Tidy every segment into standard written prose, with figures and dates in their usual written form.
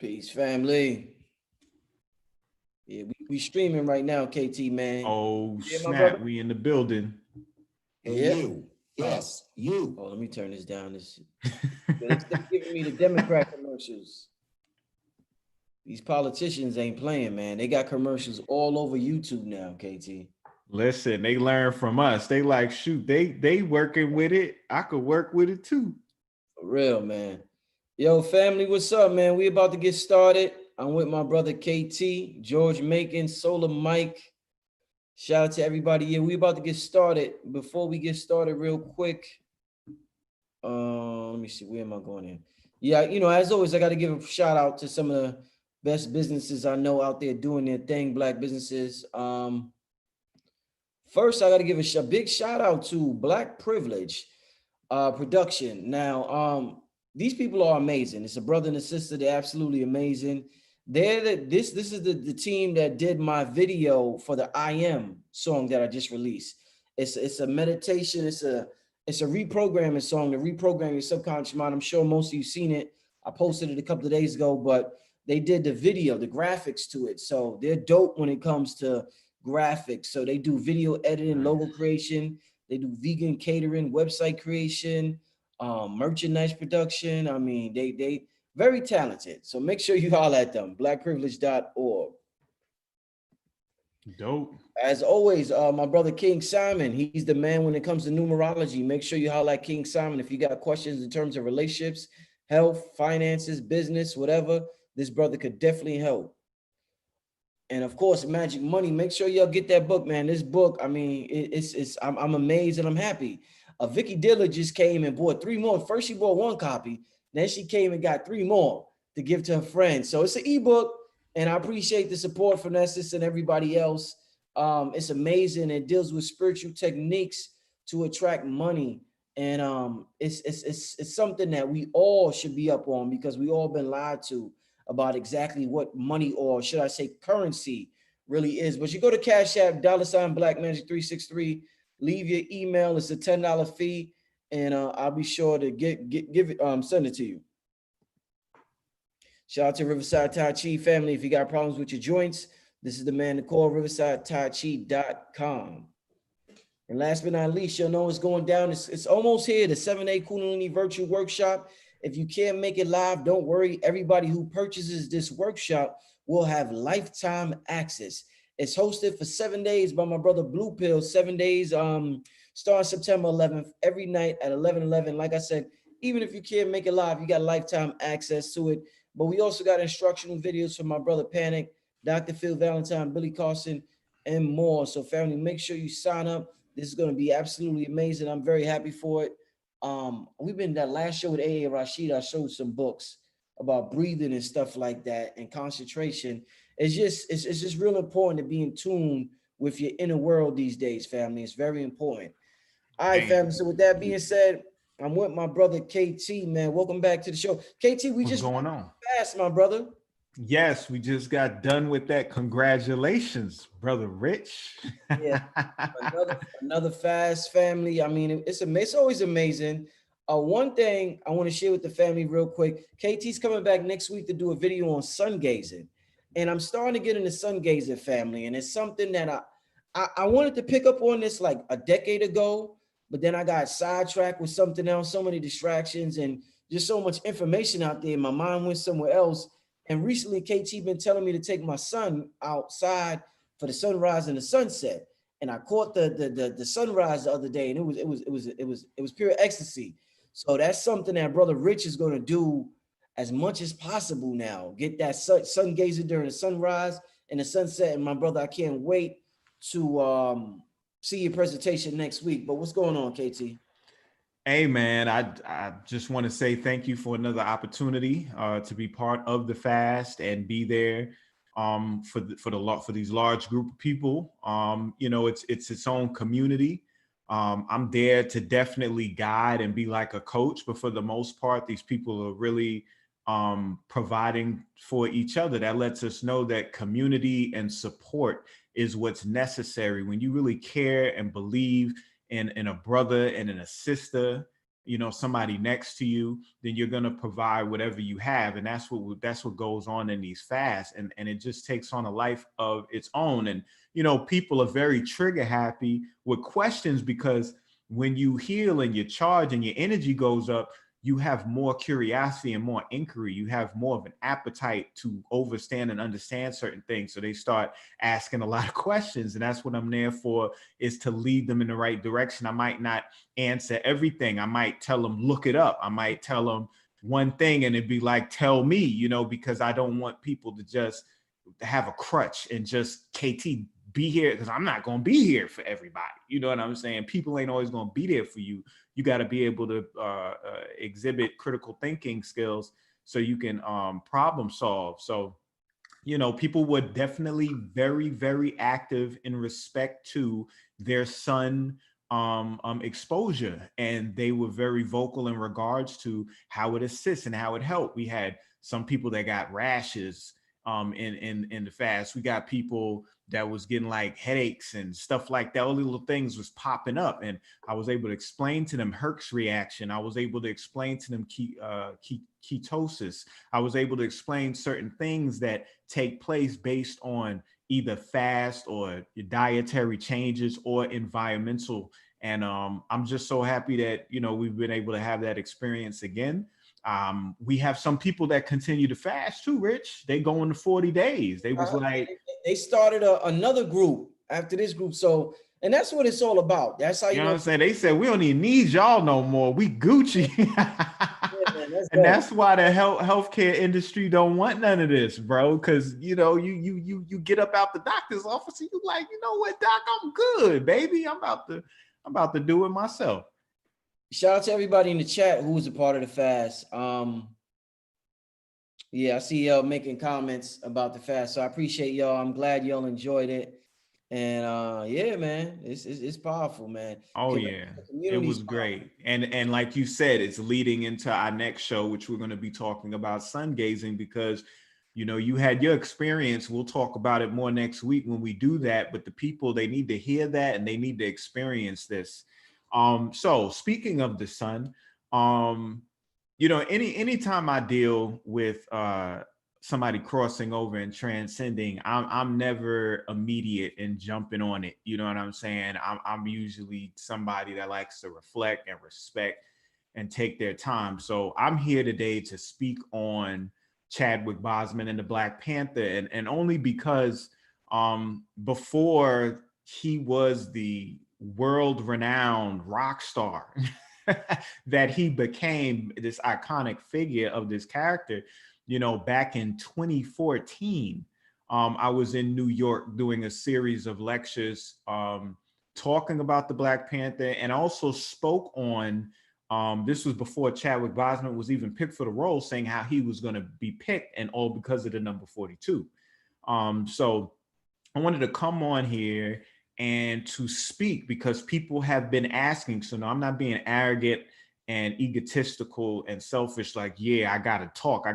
Peace, family. Yeah, we streaming right now, KT, man. Oh, Yeah, my brother. snap. We in the building. Hey, Yeah. you. Yes, you. Oh, let me turn this down. They giving me the Democrat commercials. These politicians ain't playing, man. They got commercials all over YouTube now, KT. Listen, they learn from us. They like, shoot, they working with it. I could work with it too. For real, man. Yo, family, what's up, man? We about to get started. I'm with my brother KT, George Macon, Solar Mike. Shout out to everybody. Yeah, we about to get started. Before we get started, real quick. Let me see. Where am I going in? Yeah, as always, I got to give a shout out to some of the best businesses I know out there doing their thing, Black businesses. First, I got to give a big shout out to Black Privilege Production. Now, these people are amazing. It's a brother and a sister. They're absolutely amazing. This is the team that did my video for the I Am song that I just released. It's a meditation. It's a reprogramming song to reprogram your subconscious mind. I'm sure most of you seen it. I posted it a couple of days ago, but they did the video, the graphics to it. So they're dope when it comes to graphics. So they do video editing, logo creation. They do vegan catering, website creation, merchandise production. I mean, they very talented. So make sure you holler at them, blackprivilege.org. Dope. As always, my brother King Simon, he's the man when it comes to numerology. Make sure you holler at King Simon if you got questions in terms of relationships, health, finances, business, whatever. This brother could definitely help. And of course, Magic Money. Make sure y'all get that book, man. This book, I mean, I'm amazed and I'm happy. Vicky Diller just came and bought 3 more. First, she bought 1 copy, then she came and got 3 more to give to her friends. So it's an ebook, and I appreciate the support from that sister and everybody else. It's amazing. It deals with spiritual techniques to attract money, and it's something that we all should be up on because we all been lied to about exactly what money, or should I say currency, really is. But you go to Cash App, $Black Magic 363, leave your email. It's a $10 fee, and I'll be sure to give it, send it to you. Shout out to Riverside Tai Chi family. If you got problems with your joints, this is the man to call, riversidetai.com. And last but not least, you'll know what's going down. It's almost here, the 7-day Kundalini Virtual Workshop. If you can't make it live, don't worry. Everybody who purchases this workshop will have lifetime access. It's hosted for 7 days by my brother Blue Pill. 7 days, starting September 11th, every night at 11:11. Like I said, even if you can't make it live, you got lifetime access to it. But we also got instructional videos from my brother Panic, Dr. Phil Valentine, Billy Carson, and more. So family, make sure you sign up. This is going to be absolutely amazing. I'm very happy for it. We've been that last show with A.A. Rashid. I showed some books about breathing and stuff like that and concentration. It's just real important to be in tune with your inner world these days, family. It's very important. All right, family. So with that being said, I'm with my brother KT, man. Welcome back to the show. KT, we What's just going on? fast, my brother. Yes, we just got done with that. Congratulations, brother Rich. Yeah, another fast family. I mean, it's always amazing. One thing I want to share with the family real quick. KT's coming back next week to do a video on sun gazing, and I'm starting to get into sun gazing, family, and it's something that I wanted to pick up on this like a decade ago, but then I got sidetracked with something else. So many distractions and just so much information out there. My mind went somewhere else. And recently, KT been telling me to take my son outside for the sunrise and the sunset. And I caught the sunrise the other day, and it was pure ecstasy. So that's something that brother Rich is going to do as much as possible now. Get that sun gazing during the sunrise and the sunset. And my brother, I can't wait to see your presentation next week. But what's going on, KT? Hey man, I just want to say thank you for another opportunity to be part of the fast and be there for these large group of people. It's its own community. I'm there to definitely guide and be like a coach, but for the most part, these people are really providing for each other. That lets us know that community and support is what's necessary when you really care and believe in a brother and in a sister somebody next to you, then you're going to provide whatever you have. And that's what goes on in these fasts. And it just takes on a life of its own. And, people are very trigger happy with questions, because when you heal and you charge and your energy goes up, you have more curiosity and more inquiry. You have more of an appetite to understand and understand certain things. So they start asking a lot of questions. And that's what I'm there for, is to lead them in the right direction. I might not answer everything. I might tell them, look it up. I might tell them one thing and it'd be like, tell me, because I don't want people to just have a crutch and just KT be here, because I'm not going to be here for everybody. You know what I'm saying? People ain't always going to be there for you. You got to be able to exhibit critical thinking skills so you can problem solve. So, people were definitely very, very active in respect to their son exposure. And they were very vocal in regards to how it assists and how it helped. We had some people that got rashes in the fast. We got people that was getting like headaches and stuff like that. All the little things was popping up, and I was able to explain to them Herc's reaction. I was able to explain to them ketosis. I was able to explain certain things that take place based on either fast or dietary changes or environmental. And I'm just so happy that we've been able to have that experience again. We have some people that continue to fast too, Rich. They go into 40 days. They was like, they started another group after this group. So, and that's what it's all about. That's how you know what I'm saying? They said, we don't even need y'all no more. We Gucci. Man, and that's why the healthcare industry don't want none of this, bro. Because you get up out the doctor's office and you like, you know what, doc, I'm good, baby. I'm about to do it myself. Shout out to everybody in the chat who was a part of the fast. Yeah, I see y'all making comments about the fast, so I appreciate y'all. I'm glad y'all enjoyed it, and yeah, man, it's powerful, man. Oh yeah, it was great, and like you said, it's leading into our next show, which we're going to be talking about sun gazing, because you had your experience. We'll talk about it more next week when we do that. But the people, they need to hear that and they need to experience this. So speaking of the sun, anytime I deal with somebody crossing over and transcending, I'm never immediate in jumping on it. You know what I'm saying? I'm usually somebody that likes to reflect and respect and take their time. So I'm here today to speak on Chadwick Boseman and the Black Panther, and only because before he was the world-renowned rock star that he became, this iconic figure of this character, back in 2014, I was in New York doing a series of lectures talking about the Black Panther, and also spoke on, this was before Chadwick Boseman was even picked for the role, saying how he was going to be picked, and all because of the number 42. So I wanted to come on here and to speak, because people have been asking. So no, I'm not being arrogant and egotistical and selfish, like, yeah, I gotta talk.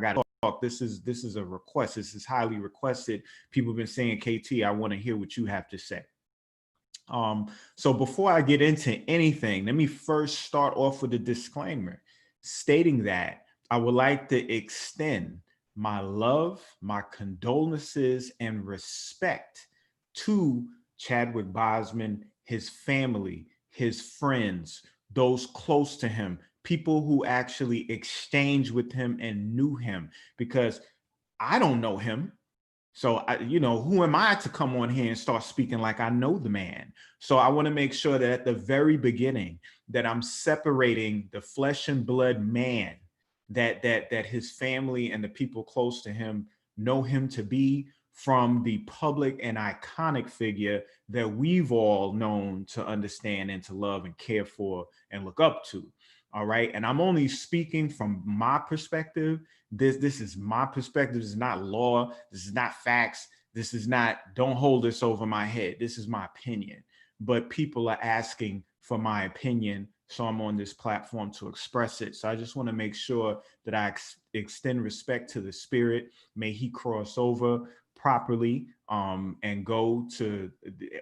This is a request. This is highly requested. People have been saying, KT, I want to hear what you have to say. So before I get into anything, let me first start off with a disclaimer stating that I would like to extend my love, my condolences, and respect to Chadwick Boseman, his family, his friends, those close to him, people who actually exchanged with him and knew him, because I don't know him. So, who am I to come on here and start speaking like I know the man? So I want to make sure that at the very beginning that I'm separating the flesh and blood man that his family and the people close to him know him to be, from the public and iconic figure that we've all known to understand and to love and care for and look up to. All right. And I'm only speaking from my perspective. This is my perspective. This is not law. This is not facts. This is not, don't hold this over my head. This is my opinion. But people are asking for my opinion, so I'm on this platform to express it. So I just want to make sure that I extend respect to the spirit. May he cross over properly and go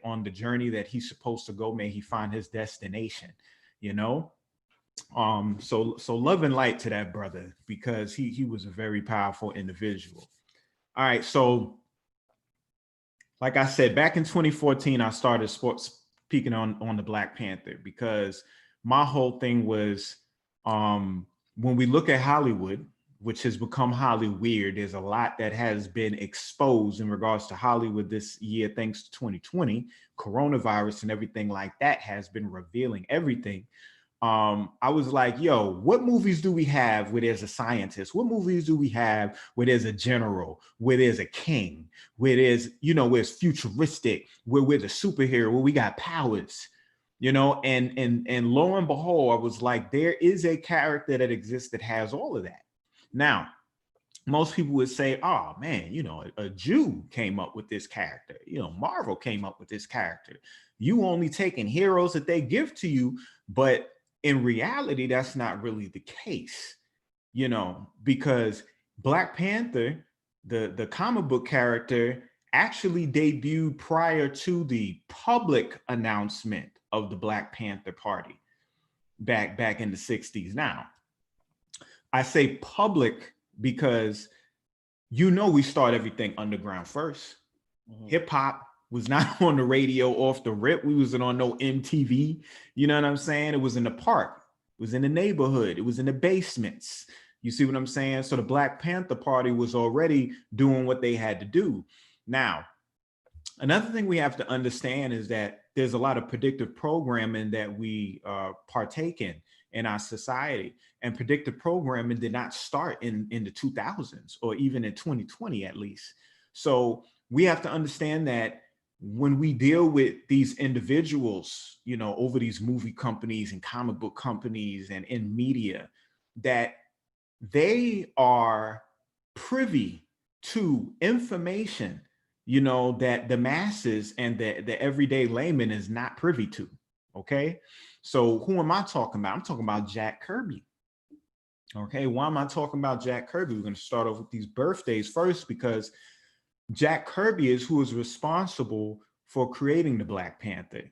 on the journey that he's supposed to go. May he find his destination, So love and light to that brother, because he was a very powerful individual. All right, so like I said, back in 2014, I started speaking on the Black Panther, because my whole thing was, when we look at Hollywood, which has become Holly weird, there's a lot that has been exposed in regards to Hollywood this year, thanks to 2020, coronavirus and everything like that has been revealing everything. I was like, yo, what movies do we have where there's a scientist? What movies do we have where there's a general, where there's a king, where there's, where it's futuristic, where we're the superhero, where we got powers, and lo and behold, I was like, there is a character that exists that has all of that. Now, most people would say, oh man, a Jew came up with this character. Marvel came up with this character. You only taking heroes that they give to you, but in reality, that's not really the case, because Black Panther, the comic book character, actually debuted prior to the public announcement of the Black Panther Party back in the 60s. Now, I say public because we start everything underground first. Hip hop was not on the radio off the rip. We wasn't on no MTV. You know what I'm saying? It was in the park. It was in the neighborhood. It was in the basements. You see what I'm saying? So the Black Panther Party was already doing what they had to do. Now, another thing we have to understand is that there's a lot of predictive programming that we partake in our society. And predictive programming did not start in the 2000s, or even in 2020 at least. So we have to understand that when we deal with these individuals, over these movie companies and comic book companies and in media, that they are privy to information, that the masses and the everyday layman is not privy to. Okay. So who am I talking about? I'm talking about Jack Kirby. Okay. Why am I talking about Jack Kirby? We're going to start off with these birthdays first, because Jack Kirby is who is responsible for creating the Black Panther.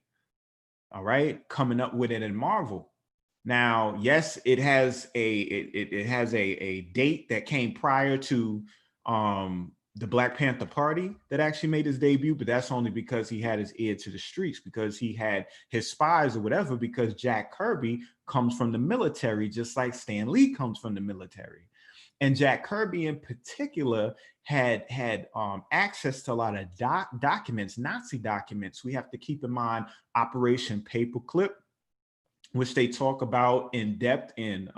All right, coming up with it in Marvel. Now, yes, it has a date that came prior to the Black Panther Party that actually made his debut, but that's only because he had his ear to the streets, because he had his spies or whatever, because Jack Kirby comes from the military, just like Stan Lee comes from the military. And Jack Kirby in particular had access to a lot of documents, Nazi documents. We have to keep in mind Operation Paperclip, which they talk about in depth in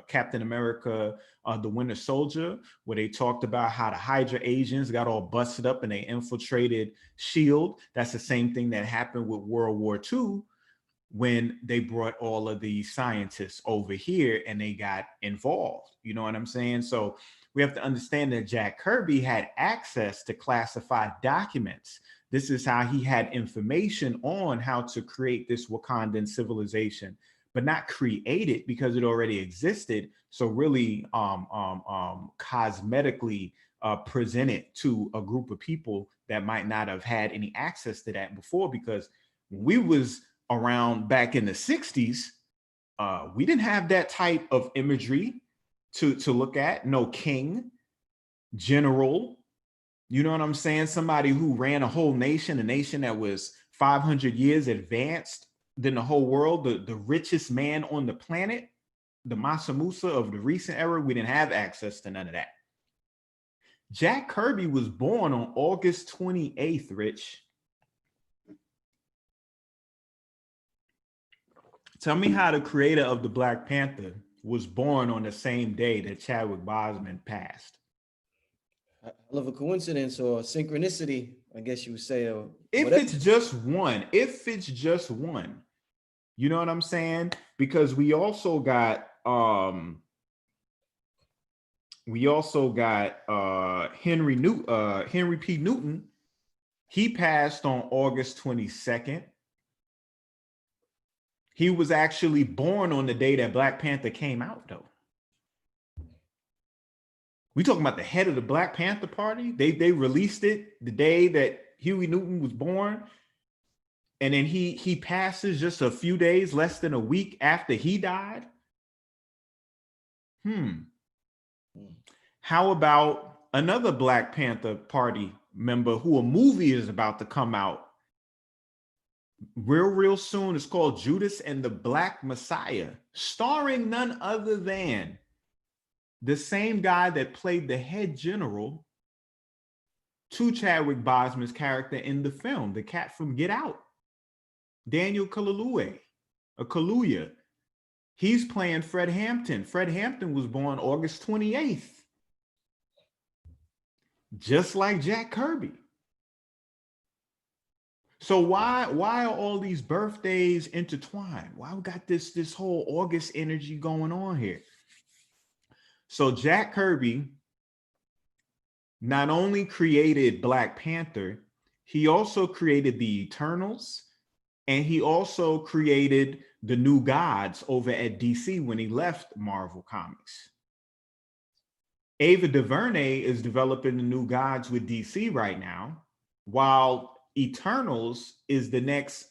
Captain America, the Winter Soldier, where they talked about how the Hydra agents got all busted up and they infiltrated S.H.I.E.L.D. That's the same thing that happened with World War II, when they brought all of the scientists over here and they got involved. You know what I'm saying? So we have to understand that Jack Kirby had access to classified documents. This is how he had information on how to create this Wakandan civilization, but not create it because it already existed. So really cosmetically present it to a group of people that might not have had any access to that before, because when we was around back in the 60s, we didn't have that type of imagery to look at. No king, general, you know what I'm saying? Somebody who ran a whole nation, a nation that was 500 years advanced than the whole world, the richest man on the planet, the Masa Musa of the recent era. We didn't have access to none of that. Jack Kirby was born on August 28th, Rich. Tell me how the creator of the Black Panther was born on the same day that Chadwick Boseman passed. I love a coincidence or synchronicity, I guess you would say. Or if whatever. it's just one, you know what I'm saying? Because we also got Henry P. Newton. He passed on August 22nd. He was actually born on the day that Black Panther came out, though. We talking about the head of the Black Panther Party. They released it the day that Huey Newton was born. And then he passes just a few days, less than a week after he died. How about another Black Panther Party member who a movie is about to come out real soon? It's called Judas and the Black Messiah, starring none other than the same guy that played the head general to Chadwick Boseman's character in the film, the cat from Get Out, Daniel Kaluuya. He's playing Fred Hampton. Fred Hampton was born August 28th, just like Jack Kirby. So why are all these birthdays intertwined? Why we got this whole August energy going on here? So Jack Kirby not only created Black Panther, he also created the Eternals, and he also created the New Gods over at DC when he left Marvel Comics. Ava DuVernay is developing the New Gods with DC right now, while Eternals is the next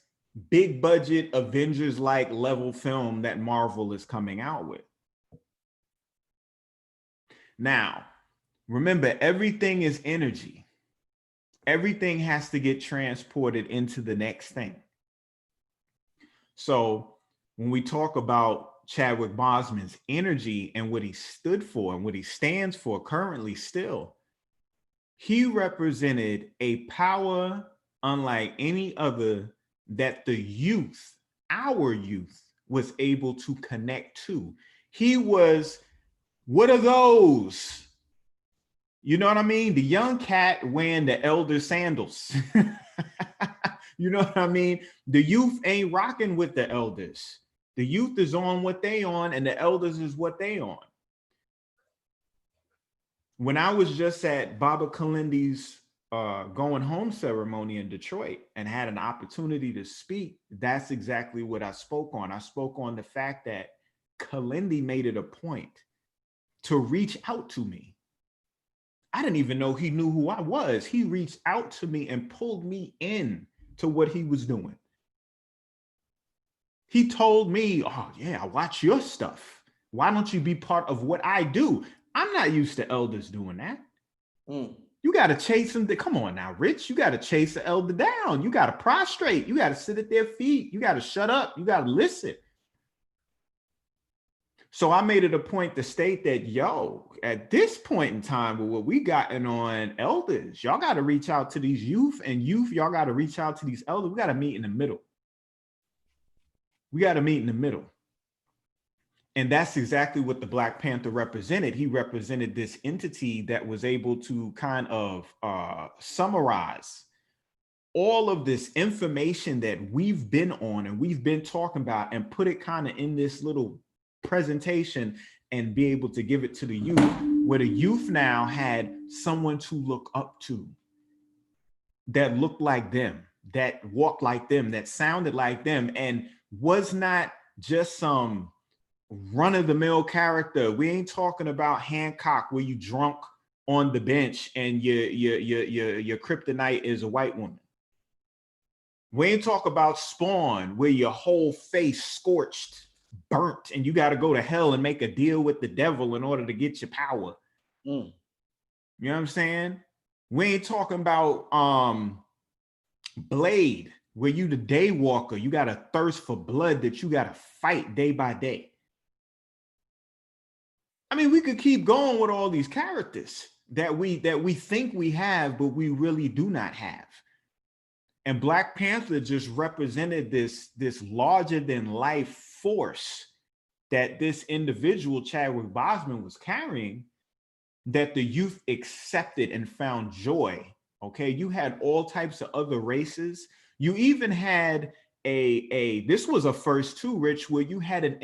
big budget Avengers-like level film that Marvel is coming out with. Now, remember, everything is energy. Everything has to get transported into the next thing. So when we talk about Chadwick Boseman's energy and what he stood for and what he stands for currently still, he represented a power unlike any other that the youth, our youth, was able to connect to. He was, what are those? You know what I mean? The young cat wearing the elder sandals. You know what I mean? The youth ain't rocking with the elders. The youth is on what they on, and the elders is what they on. When I was just at Baba Kalindi's going home ceremony in Detroit and had an opportunity to speak, that's exactly what I spoke on. I spoke on the fact that Kalindi made it a point to reach out to me. I didn't even know he knew who I was. He reached out to me and pulled me in to what he was doing. He told me, oh yeah, I watch your stuff. Why don't you be part of what I do? I'm not used to elders doing that. You got to chase them. Come on now, Rich. You got to chase the elder down. You got to prostrate. You got to sit at their feet. You got to shut up. You got to listen. So I made it a point to state that, yo, at this point in time, with what we gotten on elders, y'all got to reach out to these youth, and youth, y'all got to reach out to these elders. We got to meet in the middle. We got to meet in the middle. And that's exactly what the Black Panther represented. He represented this entity that was able to kind of summarize all of this information that we've been on and we've been talking about and put it kind of in this little presentation and be able to give it to the youth, where the youth now had someone to look up to that looked like them, that walked like them, that sounded like them, and was not just some run-of-the-mill character. We ain't talking about Hancock where you drunk on the bench and your kryptonite is a white woman. We ain't talk about Spawn where your whole face scorched, burnt, and you got to go to hell and make a deal with the devil in order to get your power. You know what I'm saying? We ain't talking about Blade where you the day walker. You got a thirst for blood that you got to fight day by day. I mean, we could keep going with all these characters that we think we have, but we really do not have. And Black Panther just represented this larger than life force that this individual, Chadwick Boseman, was carrying, that the youth accepted and found joy. Okay, you had all types of other races. You even had this was a first too, Rich, where you had an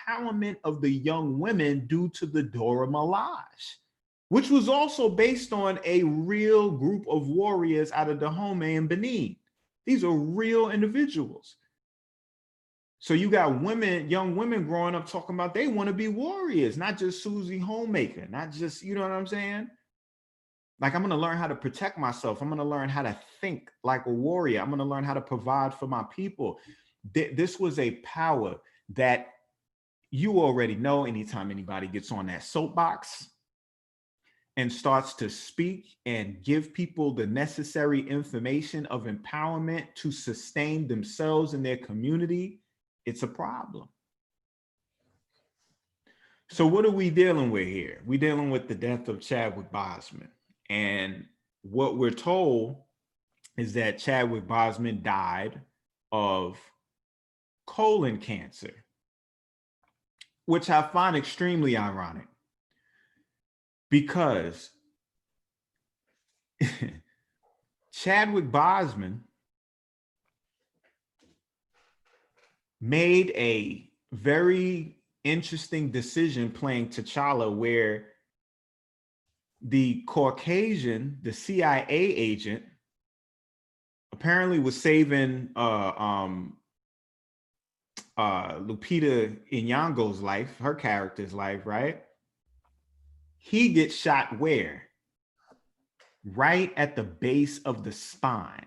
empowerment of the young women due to the Dora Milaje, which was also based on a real group of warriors out of Dahomey and Benin. These are real individuals. So you got women, young women growing up talking about they want to be warriors, not just Susie Homemaker, not just, you know what I'm saying? Like, I'm going to learn how to protect myself. I'm going to learn how to think like a warrior. I'm going to learn how to provide for my people. This was a power that you already know anytime anybody gets on that soapbox and starts to speak and give people the necessary information of empowerment to sustain themselves and their community, it's a problem. So what are we dealing with here? We're dealing with the death of Chadwick Boseman. And what we're told is that Chadwick Boseman died of colon cancer, which I find extremely ironic because Chadwick Boseman made a very interesting decision playing T'Challa, where the Caucasian, the CIA agent, apparently was saving Lupita Nyong'o's life, her character's life, right? He gets shot where? Right at the base of the spine,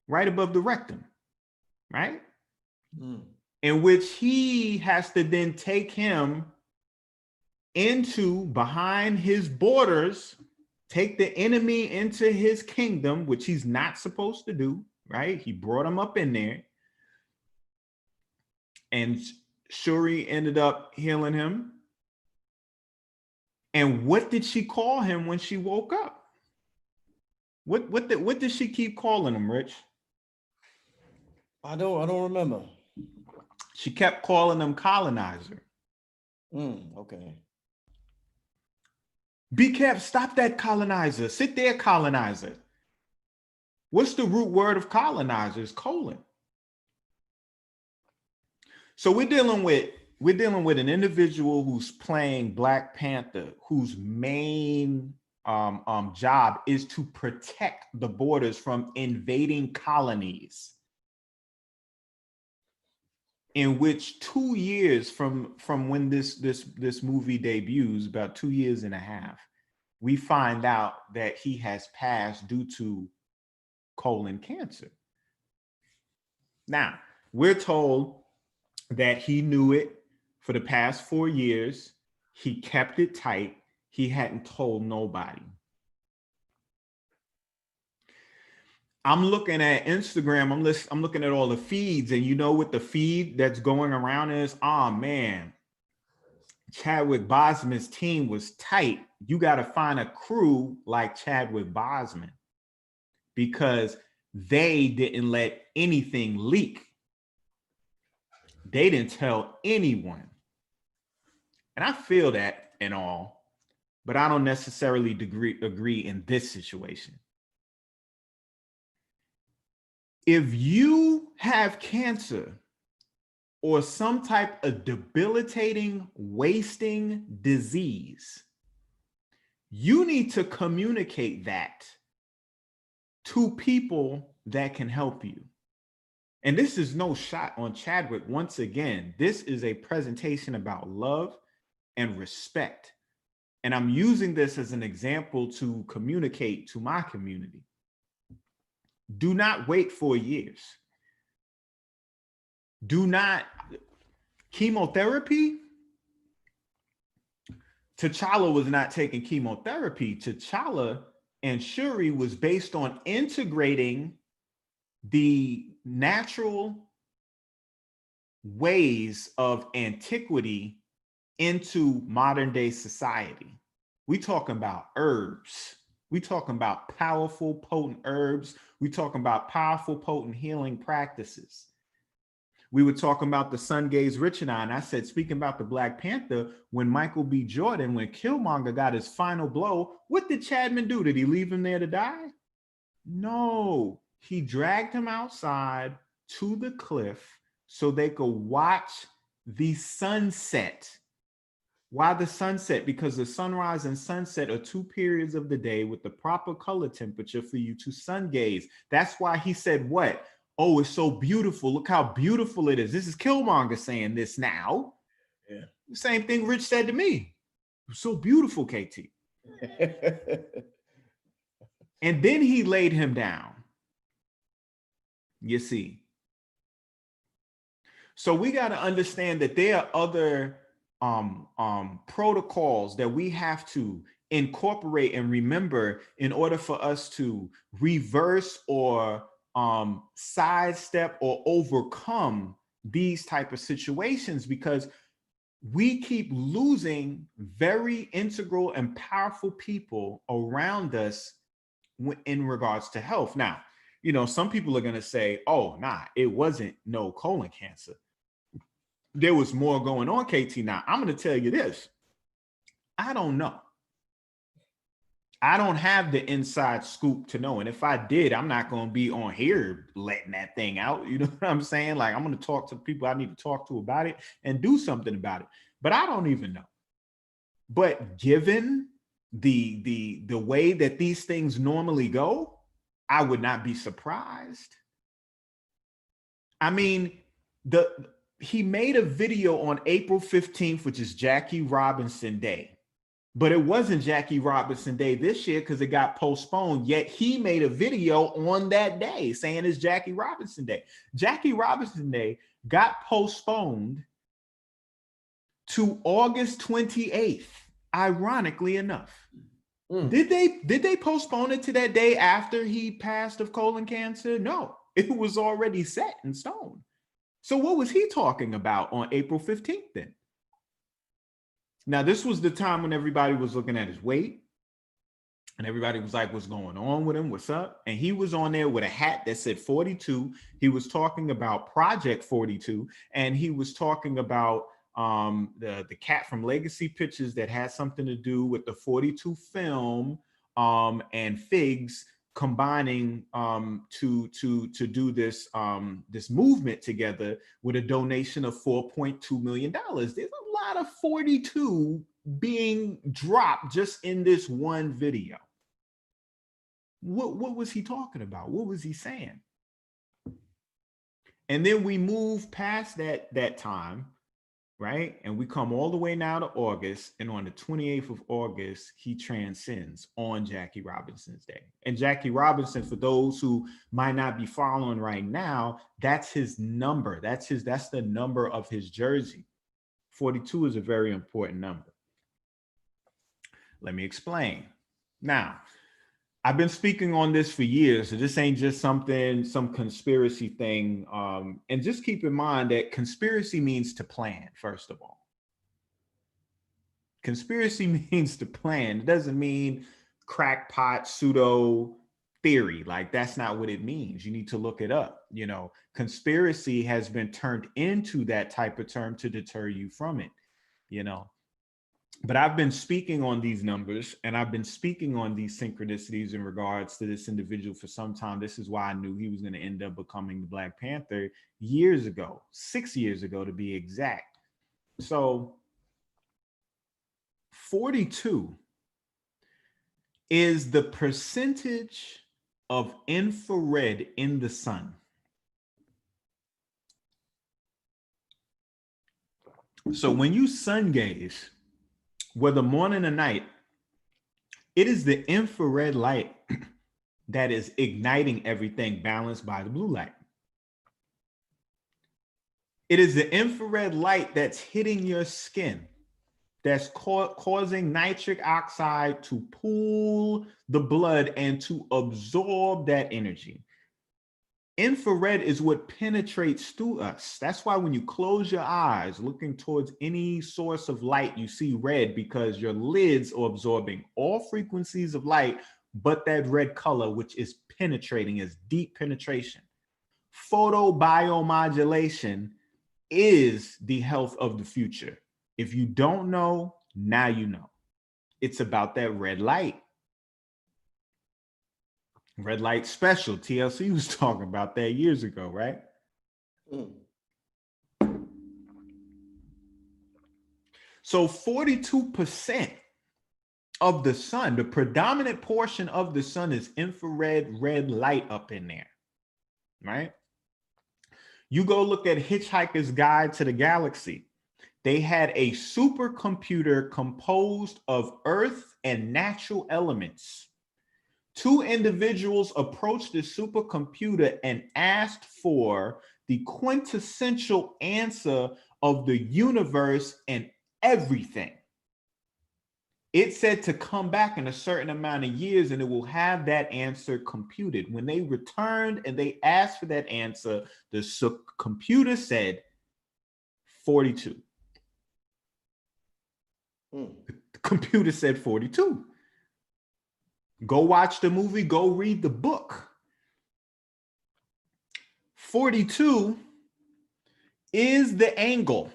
right above the rectum, right? In which he has to then take him into behind his borders, take the enemy into his kingdom, which he's not supposed to do, right? He brought him up in there. And Shuri ended up healing him. And what did she call him when she woke up? What did she keep calling him, Rich? I don't remember. She kept calling him colonizer. Okay. Be careful, stop that colonizer. Sit there, colonizer. What's the root word of colonizer? It's colon. So we're dealing with an individual who's playing Black Panther, whose main job is to protect the borders from invading colonies. In which 2 years from when this movie debuts, about 2 years and a half, we find out that he has passed due to colon cancer. Now, we're told that he knew it for the past 4 years. He kept it tight. He hadn't told nobody. I'm looking at Instagram. I'm looking at all the feeds, and you know what the feed that's going around is? Oh man, Chadwick Boseman's team was tight. You got to find a crew like Chadwick Boseman because they didn't let anything leak. They didn't tell anyone. And I feel that and all, but I don't necessarily agree in this situation. If you have cancer or some type of debilitating, wasting disease, you need to communicate that to people that can help you. And this is no shot on Chadwick. Once again, this is a presentation about love and respect. And I'm using this as an example to communicate to my community. Do not wait 4 years. Do not, chemotherapy? T'Challa was not taking chemotherapy. T'Challa and Shuri was based on integrating the natural ways of antiquity into modern day society. We talking about herbs. We talking about powerful, potent herbs. We talking about powerful, potent healing practices. We were talking about the sun gaze Rich and I said, speaking about the Black Panther, when Michael B. Jordan, when Killmonger got his final blow, what did Chadman do? Did he leave him there to die? No, he dragged him outside to the cliff so they could watch the sunset. Why the sunset? Because the sunrise and sunset are 2 periods of the day with the proper color temperature for you to sun gaze. That's why he said what? Oh, it's so beautiful. Look how beautiful it is. This is Killmonger saying this now. Yeah. The same thing Rich said to me. It's so beautiful, KT. And then he laid him down. You see. So we got to understand that there are other protocols that we have to incorporate and remember in order for us to reverse or sidestep or overcome these type of situations, because we keep losing very integral and powerful people around us in regards to health. Now, you know, some people are going to say, oh, nah, it wasn't no colon cancer. There was more going on, KT. Now, I'm going to tell you this. I don't know. I don't have the inside scoop to know. And if I did, I'm not going to be on here letting that thing out. You know what I'm saying? Like, I'm going to talk to people I need to talk to about it and do something about it. But I don't even know. But given the way that these things normally go, I would not be surprised. I mean, he made a video on April 15th, which is Jackie Robinson Day. But it wasn't Jackie Robinson Day this year because it got postponed. Yet he made a video on that day saying it's Jackie Robinson Day. Jackie Robinson Day got postponed to August 28th, ironically enough. Did they postpone it to that day after he passed of colon cancer? No, it was already set in stone. So what was he talking about on April 15th then? Now, this was the time when everybody was looking at his weight and everybody was like, what's going on with him? What's up? And he was on there with a hat that said 42. He was talking about Project 42, and he was talking about the cat from Legacy Pictures that had something to do with the 42 film and Figs combining to do this this movement together with a donation of $4.2 million. There's a lot of 42 being dropped just in this one video. What was he talking about? What was he saying? And then we move past that time, right? And we come all the way now to August. And on the 28th of August, he transcends on Jackie Robinson's Day. And Jackie Robinson, for those who might not be following right now, that's his number. That's the number of his jersey. 42 is a very important number. Let me explain. Now, I've been speaking on this for years, so this ain't just some conspiracy thing. And just keep in mind that conspiracy means to plan, first of all. Conspiracy means to plan. It doesn't mean crackpot pseudo theory. Like, that's not what it means. You need to look it up. You know, conspiracy has been turned into that type of term to deter you from it, you know. But I've been speaking on these numbers and I've been speaking on these synchronicities in regards to this individual for some time. This is why I knew he was going to end up becoming the Black Panther years ago, 6 years ago to be exact. So 42 is the percentage of infrared in the sun. So when you sun gaze, whether morning or night, it is the infrared light that is igniting everything balanced by the blue light. It is the infrared light that's hitting your skin, that's causing nitric oxide to pool the blood and to absorb that energy. Infrared is what penetrates through us. That's why when you close your eyes looking towards any source of light, you see red, because your lids are absorbing all frequencies of light, but that red color, which is penetrating, is deep penetration. Photobiomodulation is the health of the future. If you don't know, now you know. It's about that red light. Red light special. TLC was talking about that years ago, right? So 42% of the sun, the predominant portion of the sun, is infrared red light up in there, right? You go look at Hitchhiker's Guide to the Galaxy. They had a supercomputer composed of earth and natural elements. Two individuals approached the supercomputer and asked for the quintessential answer of the universe and everything. It said to come back in a certain amount of years and it will have that answer computed. When they returned and they asked for that answer, the computer said 42. The computer said 42. Go watch the movie, go read the book. 42 is the angle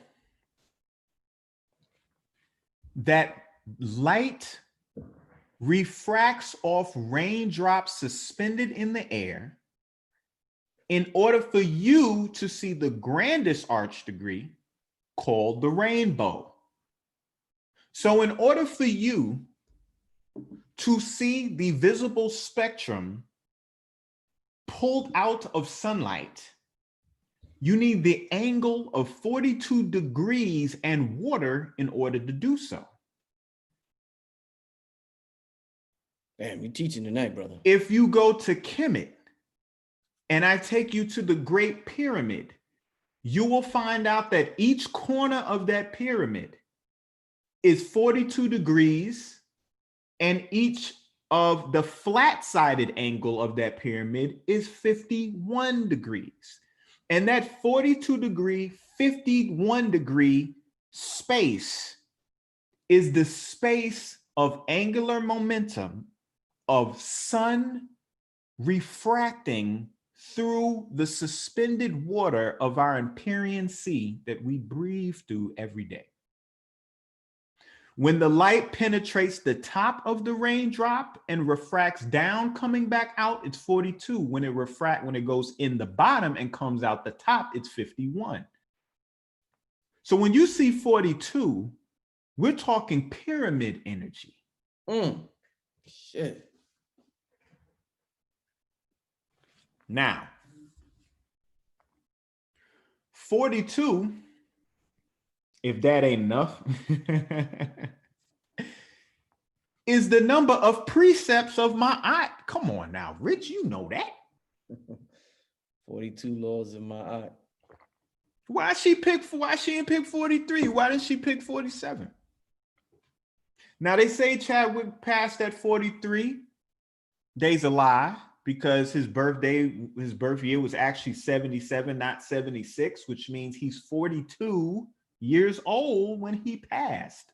that light refracts off raindrops suspended in the air in order for you to see the grandest arch degree called the rainbow. So in order for you to see the visible spectrum pulled out of sunlight, you need the angle of 42 degrees and water in order to do so. Damn, you're teaching tonight, brother. If you go to Kemet and I take you to the Great Pyramid, you will find out that each corner of that pyramid is 42 degrees and each of the flat-sided angle of that pyramid is 51 degrees. And that 42 degree, 51 degree space is the space of angular momentum of sun refracting through the suspended water of our Empyrean Sea that we breathe through every day. When the light penetrates the top of the raindrop and refracts down, coming back out, it's 42. When it goes in the bottom and comes out the top, it's 51. So when you see 42, we're talking pyramid energy. Shit. Now, 42, if that ain't enough, is the number of precepts of my eye. Come on now, Rich, you know that. 42 laws of my eye. Why she didn't pick 43? Why didn't she pick 47? Now they say Chadwick passed at 43. They's a lie because his birth year was actually 77, not 76, which means he's 42 years old when he passed.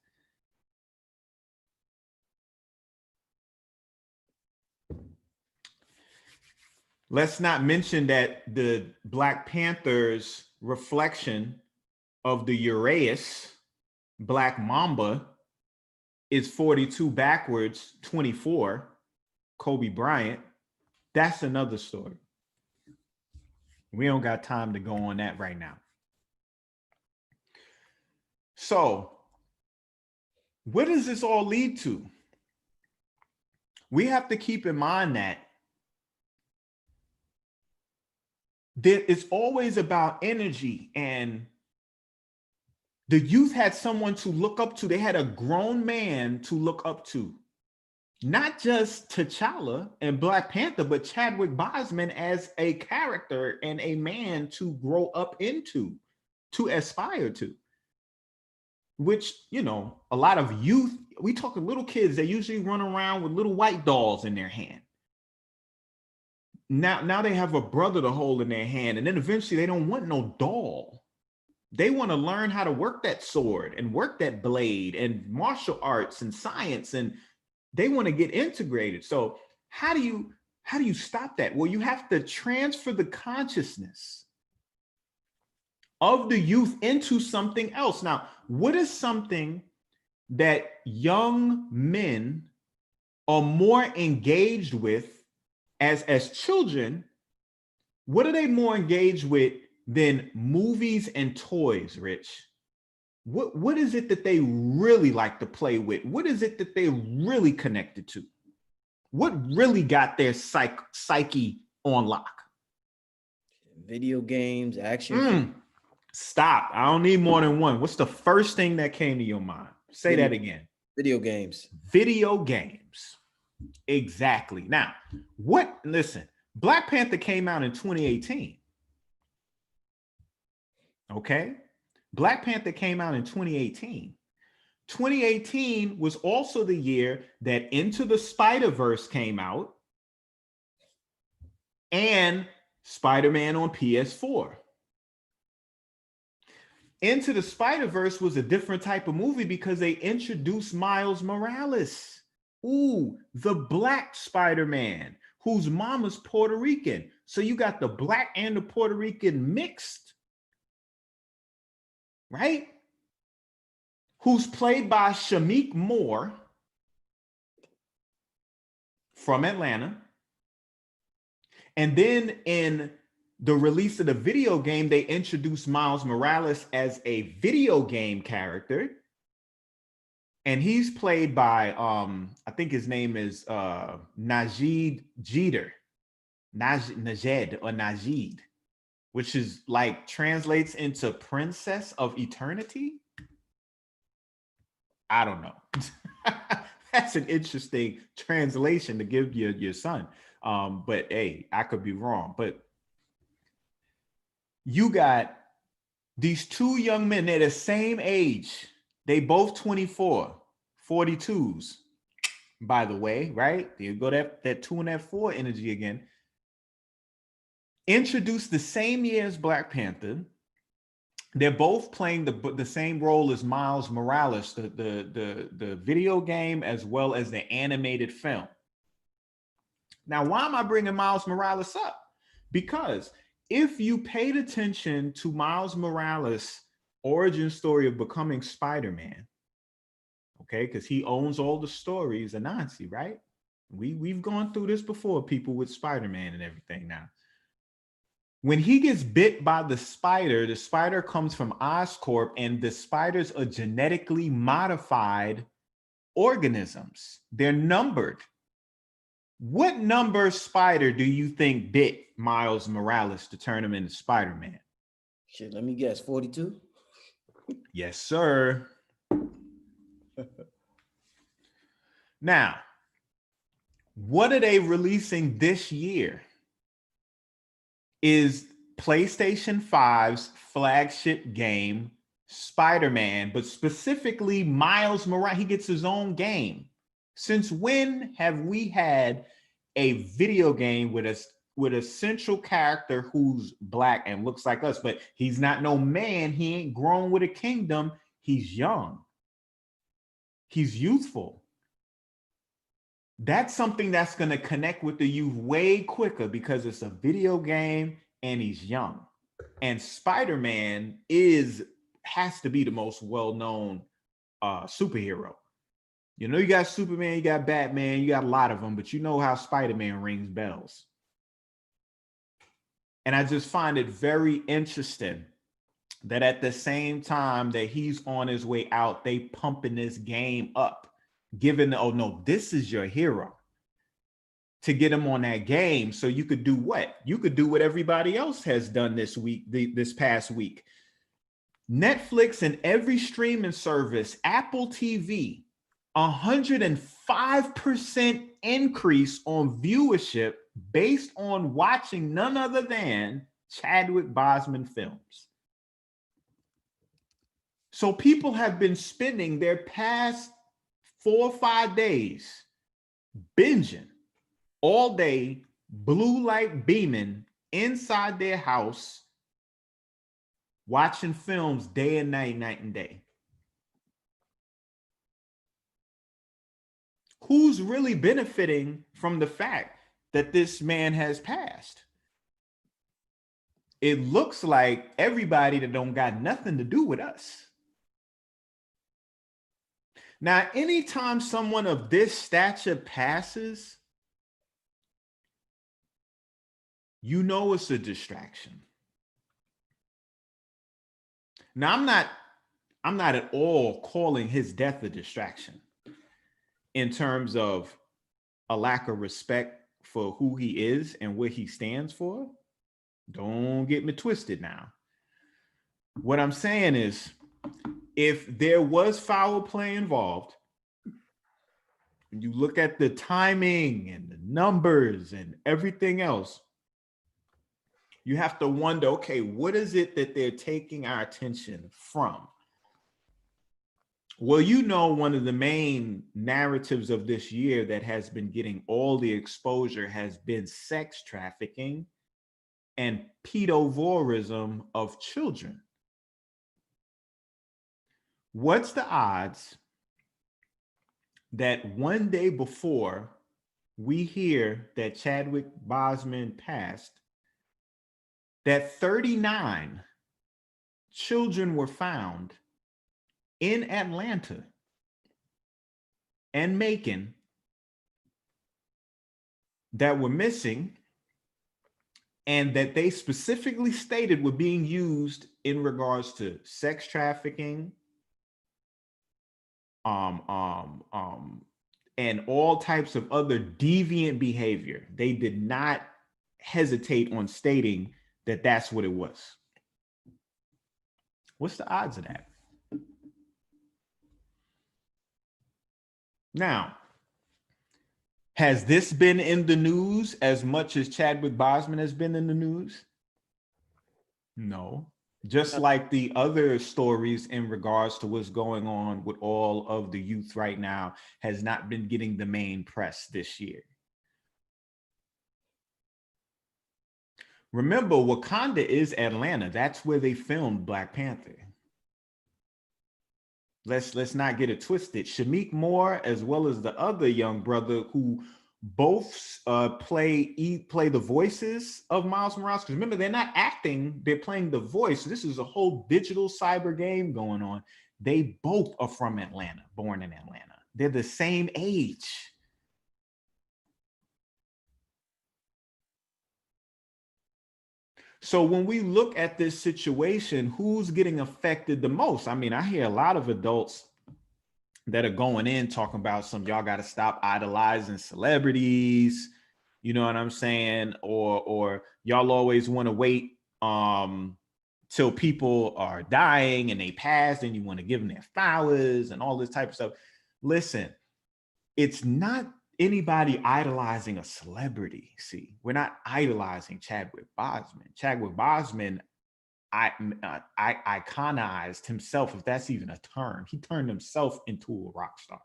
Let's not mention that the Black Panther's reflection of the Uraeus, Black Mamba, is 42 backwards, 24, Kobe Bryant. That's another story. We don't got time to go on that right now. So, what does this all lead to? We have to keep in mind that it's always about energy, and the youth had someone to look up to. They had a grown man to look up to. Not just T'Challa and Black Panther, but Chadwick Boseman as a character and a man to grow up into, to aspire to. Which, you know, a lot of youth, we talk to little kids, they usually run around with little white dolls in their hand. Now they have a brother to hold in their hand, and then eventually they don't want no doll. They want to learn how to work that sword and work that blade and martial arts and science, and they want to get integrated. So how do you stop that? Well, you have to transfer the consciousness of the youth into something else. Now, what is something that young men are more engaged with as children? What are they more engaged with than movies and toys, Rich? What is it that they really like to play with? What is it that they're really connected to? What really got their psyche on lock? Video games, action. Stop. I don't need more than one. What's the first thing that came to your mind? Say that again. Video games. Video games. Exactly. Now, listen, Black Panther came out in 2018. Okay. Black Panther came out in 2018. 2018 was also the year that Into the Spider-Verse came out and Spider-Man on PS4. Into the Spider-Verse was a different type of movie because they introduced Miles Morales. Ooh, the Black Spider-Man, whose mama's Puerto Rican. So you got the Black and the Puerto Rican mixed, right? Who's played by Shamik Moore from Atlanta. And then in the release of the video game, they introduced Miles Morales as a video game character. And he's played by, I think his name is Najid Jeter, Najed or Najid, which is like translates into Princess of Eternity. I don't know. That's an interesting translation to give your son. But hey, I could be wrong. But you got these two young men, they're the same age. They both 24, 42s, by the way, right? There you go, that 2 and that 4 energy again. Introduced the same year as Black Panther. They're both playing the same role as Miles Morales, the video game as well as the animated film. Now, why am I bringing Miles Morales up? Because if you paid attention to Miles Morales' origin story of becoming Spider-Man, okay, because he owns all the stories, Anansi, right? We've gone through this before, people with Spider-Man and everything now. When he gets bit by the spider comes from Oscorp, and the spiders are genetically modified organisms. They're numbered. What number spider do you think bit Miles Morales to turn him into Spider-Man? Shit, let me guess, 42? Yes, sir. Now, what are they releasing this year? Is PlayStation 5's flagship game, Spider-Man, but specifically Miles Morales. He gets his own game. Since when have we had a video game with a central character who's Black and looks like us, but he's not no man, he ain't grown with a kingdom, he's young, he's youthful. That's something that's going to connect with the youth way quicker because it's a video game and he's young. And Spider-Man has to be the most well-known superhero. You know, you got Superman, you got Batman, you got a lot of them, but you know how Spider-Man rings bells. And I just find it very interesting that at the same time that he's on his way out, they pumping this game up. Given, oh no, this is your hero, to get him on that game so you could do what? You could do what everybody else has done this week, this past week. Netflix and every streaming service, Apple TV, 105% increase on viewership based on watching none other than Chadwick Boseman films. So people have been spending their past 4 or 5 days binging all day, blue light beaming inside their house, watching films day and night, night and day. Who's really benefiting from the fact that this man has passed? It looks like everybody that don't got nothing to do with us. Now, anytime someone of this stature passes, you know it's a distraction. Now, I'm not at all calling his death a distraction in terms of a lack of respect for who he is and what he stands for. Don't get me twisted now. What I'm saying is, if there was foul play involved, when you look at the timing and the numbers and everything else, you have to wonder, okay, what is it that they're taking our attention from? Well, you know, one of the main narratives of this year that has been getting all the exposure has been sex trafficking and pedovorism of children. What's the odds that one day before we hear that Chadwick Boseman passed, that 39 children were found in Atlanta and Macon that were missing, and that they specifically stated were being used in regards to sex trafficking, and all types of other deviant behavior. They did not hesitate on stating that that's what it was. What's the odds of that? Now, has this been in the news as much as Chadwick Boseman has been in the news? No. Just like the other stories in regards to what's going on with all of the youth right now has not been getting the main press this year. Remember, Wakanda is Atlanta. That's where they filmed Black Panther. Let's not get it twisted. Shameik Moore, as well as the other young brother who both play the voices of Miles Morales. Because remember, they're not acting, they're playing the voice. This is a whole digital cyber game going on. They both are from Atlanta, born in Atlanta. They're the same age. So when we look at this situation, who's getting affected the most? I mean, I hear a lot of adults that are going in talking about y'all got to stop idolizing celebrities. You know what I'm saying? Or y'all always want to wait till people are dying and they pass, and you want to give them their flowers and all this type of stuff. Listen, it's not anybody idolizing a celebrity. See, we're not idolizing Chadwick Boseman. Chadwick Boseman, I iconized himself, if that's even a term. He turned himself into a rock star,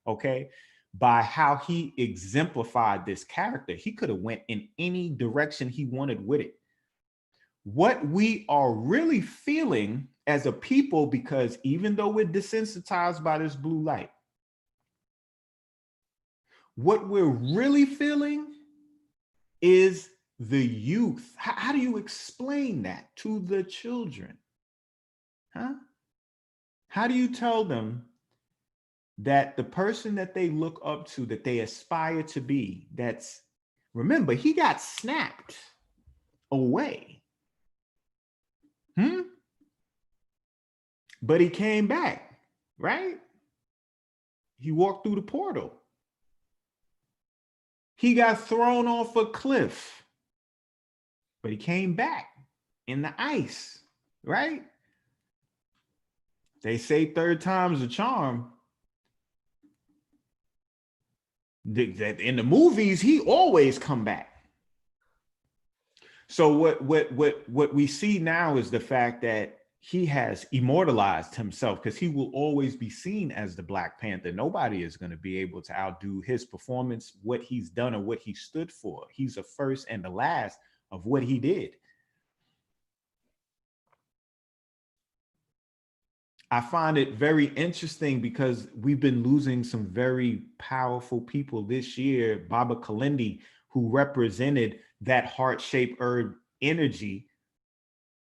okay? By how he exemplified this character. He could have went in any direction he wanted with it. What we are really feeling as a people, because even though we're desensitized by this blue light, what we're really feeling is the youth. How do you explain that to the children? Huh? How do you tell them that the person that they look up to, that they aspire to be, remember, he got snapped away. But he came back, right? He walked through the portal. He got thrown off a cliff, but he came back in the ice, right? They say third time's a charm. In the movies, he always come back. So what we see now is the fact that he has immortalized himself, because he will always be seen as the Black Panther. Nobody is going to be able to outdo his performance, what he's done or what he stood for. He's the first and the last of what he did. I find it very interesting because we've been losing some very powerful people this year. Baba Kalindi, who represented that heart-shaped herb energy,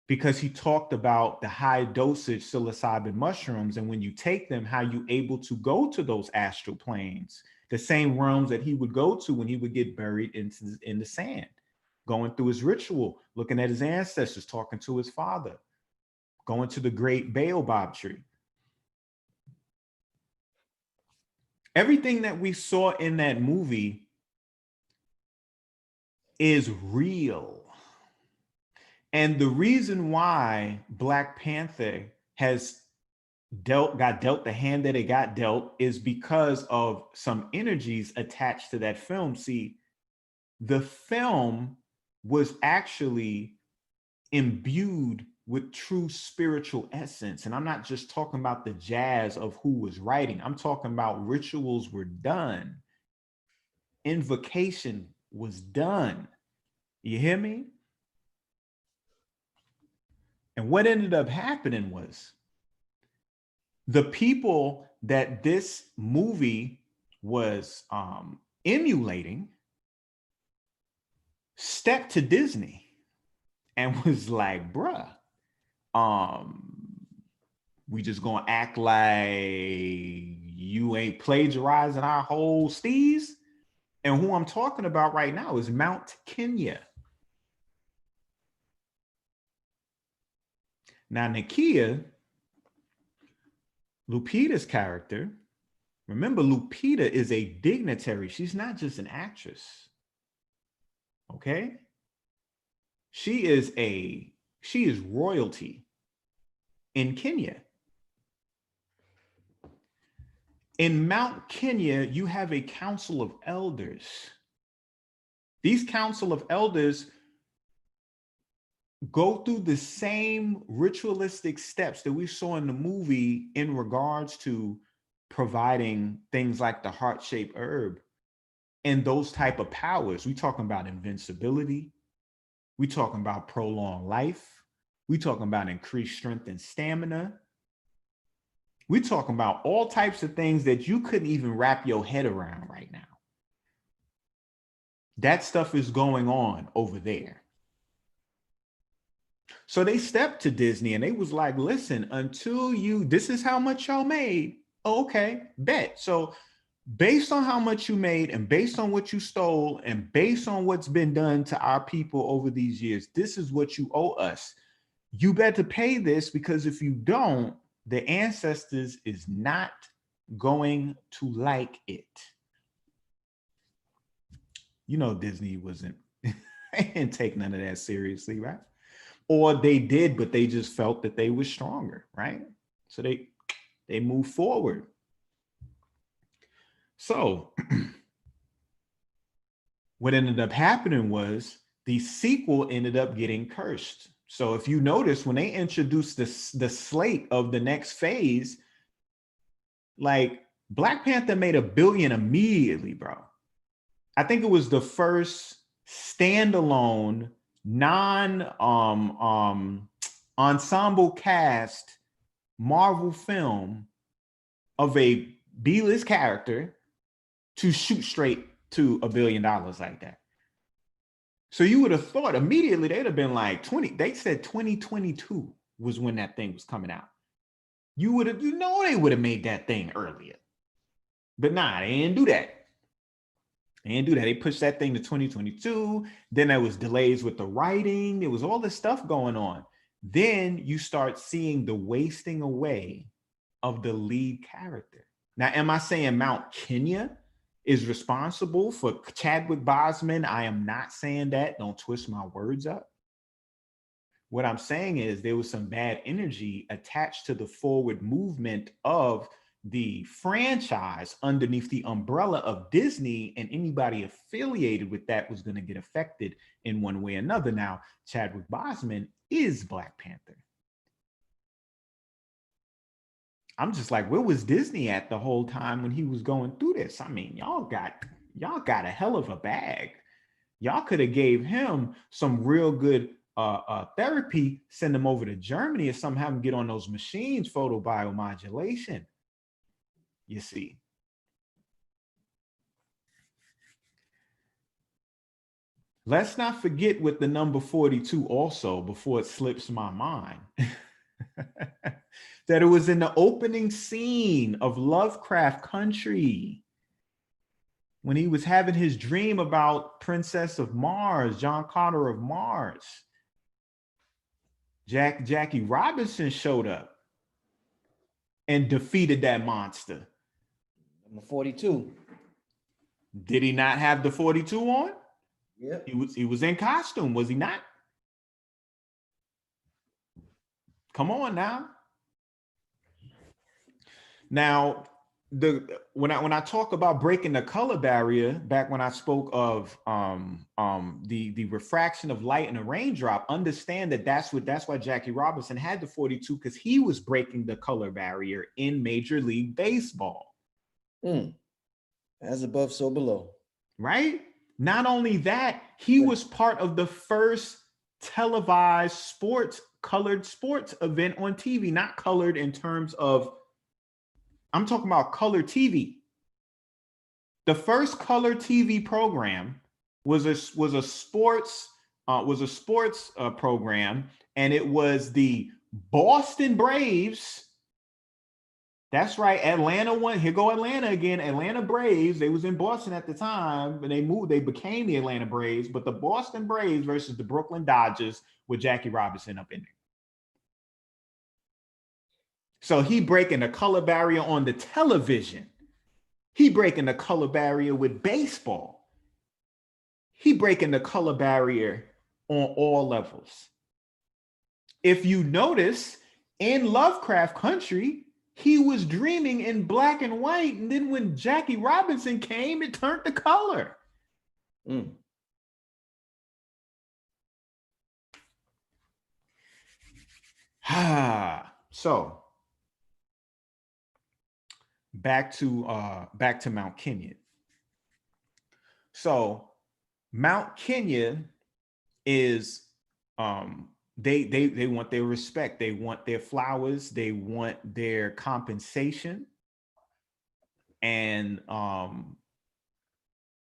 because he talked about the high dosage psilocybin mushrooms, and when you take them, how you able to go to those astral planes, the same realms that he would go to when he would get buried in the sand, going through his ritual, looking at his ancestors, talking to his father, going to the great baobab tree. Everything that we saw in that movie is real. And the reason why Black Panther has got dealt the hand that it got dealt is because of some energies attached to that film. See, the film was actually imbued with true spiritual essence. And I'm not just talking about the jazz of who was writing. I'm talking about rituals were done. Invocation was done. You hear me? And what ended up happening was the people that this movie was emulating stepped to Disney and was like, bruh, we just gonna act like you ain't plagiarizing our whole steez. And who I'm talking about right now is Mount Kenya. Now, Nakia, Lupita's character, remember, Lupita is a dignitary. She's not just an actress. Okay? She is royalty in Kenya. In Mount Kenya, you have a council of elders. These council of elders go through the same ritualistic steps that we saw in the movie in regards to providing things like the heart-shaped herb and those type of powers. We talking about invincibility. We talking about prolonged life. We talking about increased strength and stamina. We talking about all types of things that you couldn't even wrap your head around right now. That stuff is going on over there. So they stepped to Disney and they was like, listen, this is how much y'all made. Okay, bet. So based on how much you made and based on what you stole and based on what's been done to our people over these years, this is what you owe us. You better pay this, because if you don't, the ancestors is not going to like it. You know, Disney they didn't take none of that seriously, right? Or they did, but they just felt that they were stronger, right? So they moved forward. So what ended up happening was the sequel ended up getting cursed. So if you notice, when they introduced the slate of the next phase, like Black Panther made $1 billion immediately, bro. I think it was the first standalone ensemble cast Marvel film of a B-list character to shoot straight to $1 billion like that. So you would have thought immediately they'd have been like they said 2022 was when that thing was coming out. They would have made that thing earlier. But nah, they didn't do that. They pushed that thing to 2022. Then there was delays with the writing. There was all this stuff going on. Then you start seeing the wasting away of the lead character. Now, am I saying Mount Kenya is responsible for Chadwick Boseman? I am not saying that. Don't twist my words up. What I'm saying is there was some bad energy attached to the forward movement of the franchise underneath the umbrella of Disney, and anybody affiliated with that was going to get affected in one way or another. Now, Chadwick Boseman is Black Panther. I'm just like, where was Disney at the whole time when he was going through this? I mean, y'all got a hell of a bag. Y'all could have gave him some real good therapy, send him over to Germany or something, have him get on those machines, photobiomodulation. You see. Let's not forget with the number 42 also, before it slips my mind, that it was in the opening scene of Lovecraft Country when he was having his dream about Princess of Mars, John Carter of Mars. Jackie Robinson showed up and defeated that monster. Number 42. Did he not have the 42 on? Yep. He was in costume, was he not? Come on now. Now, when I talk about breaking the color barrier, back when I spoke of the refraction of light in a raindrop, understand that that's why Jackie Robinson had the 42, because he was breaking the color barrier in Major League Baseball. As above, so below. Right? Not only that, he was part of the first televised colored sports event on TV, not colored in terms of, I'm talking about color TV. The first color TV program was a sports program, and it was the Boston Braves. That's right, Atlanta won. Here go Atlanta again. Atlanta Braves. They was in Boston at the time, and they moved. They became the Atlanta Braves. But the Boston Braves versus the Brooklyn Dodgers with Jackie Robinson up in there. So he breaking the color barrier on the television. He breaking the color barrier with baseball. He breaking the color barrier on all levels. If you notice, in Lovecraft Country, he was dreaming in black and white, and then when Jackie Robinson came, it turned to color. So back to Mount Kenya. So Mount Kenya is they want their respect, they want their flowers, they want their compensation, and all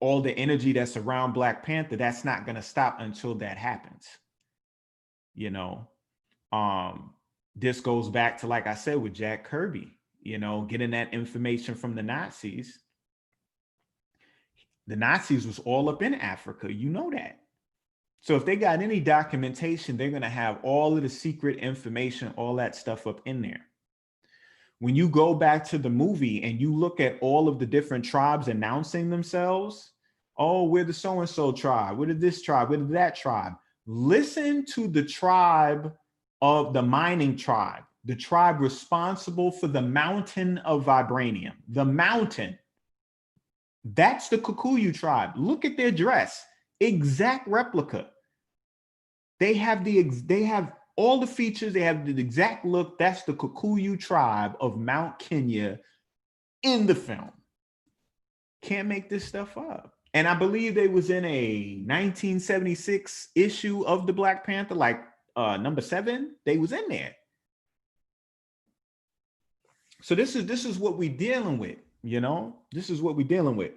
the energy that's around Black Panther, that's not going to stop until that happens. You know, this goes back to, like I said, with Jack Kirby, you know, getting that information from the Nazis. The Nazis was all up in Africa, you know that. So if they got any documentation, they're going to have all of the secret information, all that stuff up in there. When you go back to the movie and you look at all of the different tribes announcing themselves, oh, we're the so-and-so tribe, we're this tribe, we're that tribe. Listen to the tribe of the mining tribe, the tribe responsible for the mountain of vibranium, the mountain. That's the Kikuyu tribe. Look at their dress, exact replica. They have all the features, they have the exact look. That's the Kikuyu tribe of Mount Kenya in the film. Can't make this stuff up. And I believe they was in a 1976 issue of the Black Panther, like number 7. They was in there. So this is what we're dealing with, you know? This is what we're dealing with.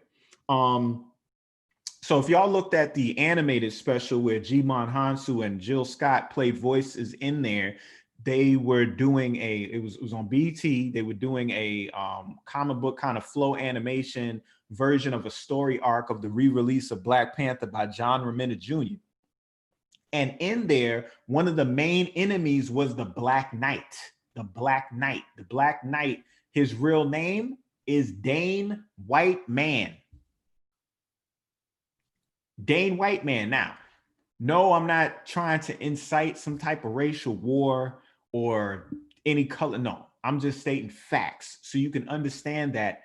So if y'all looked at the animated special where Jimon Hansu and Jill Scott played voices in there, they were doing it was on BT. They were doing a comic book kind of flow animation version of a story arc of the re-release of Black Panther by John Romita Jr. And in there, one of the main enemies was the Black Knight. The Black Knight. The Black Knight, his real name is Dane White Man. Dane White Man. Now, no, I'm not trying to incite some type of racial war or any color. No, I'm just stating facts so you can understand that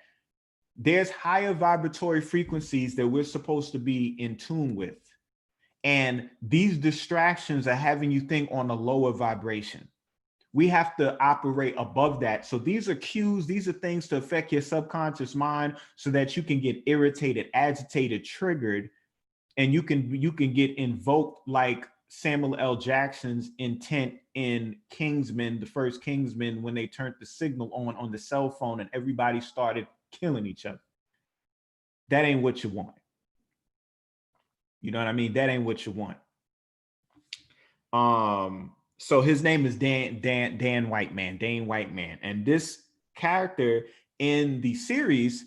there's higher vibratory frequencies that we're supposed to be in tune with. And these distractions are having you think on a lower vibration. We have to operate above that. So these are cues. These are things to affect your subconscious mind so that you can get irritated, agitated, triggered, and you can get invoked like Samuel L. Jackson's intent in Kingsman, the first Kingsman, when they turned the signal on the cell phone and everybody started killing each other. That ain't what you want. You know what I mean? That ain't what you want. So his name is Dan White Man, Dane White Man. And this character in the series,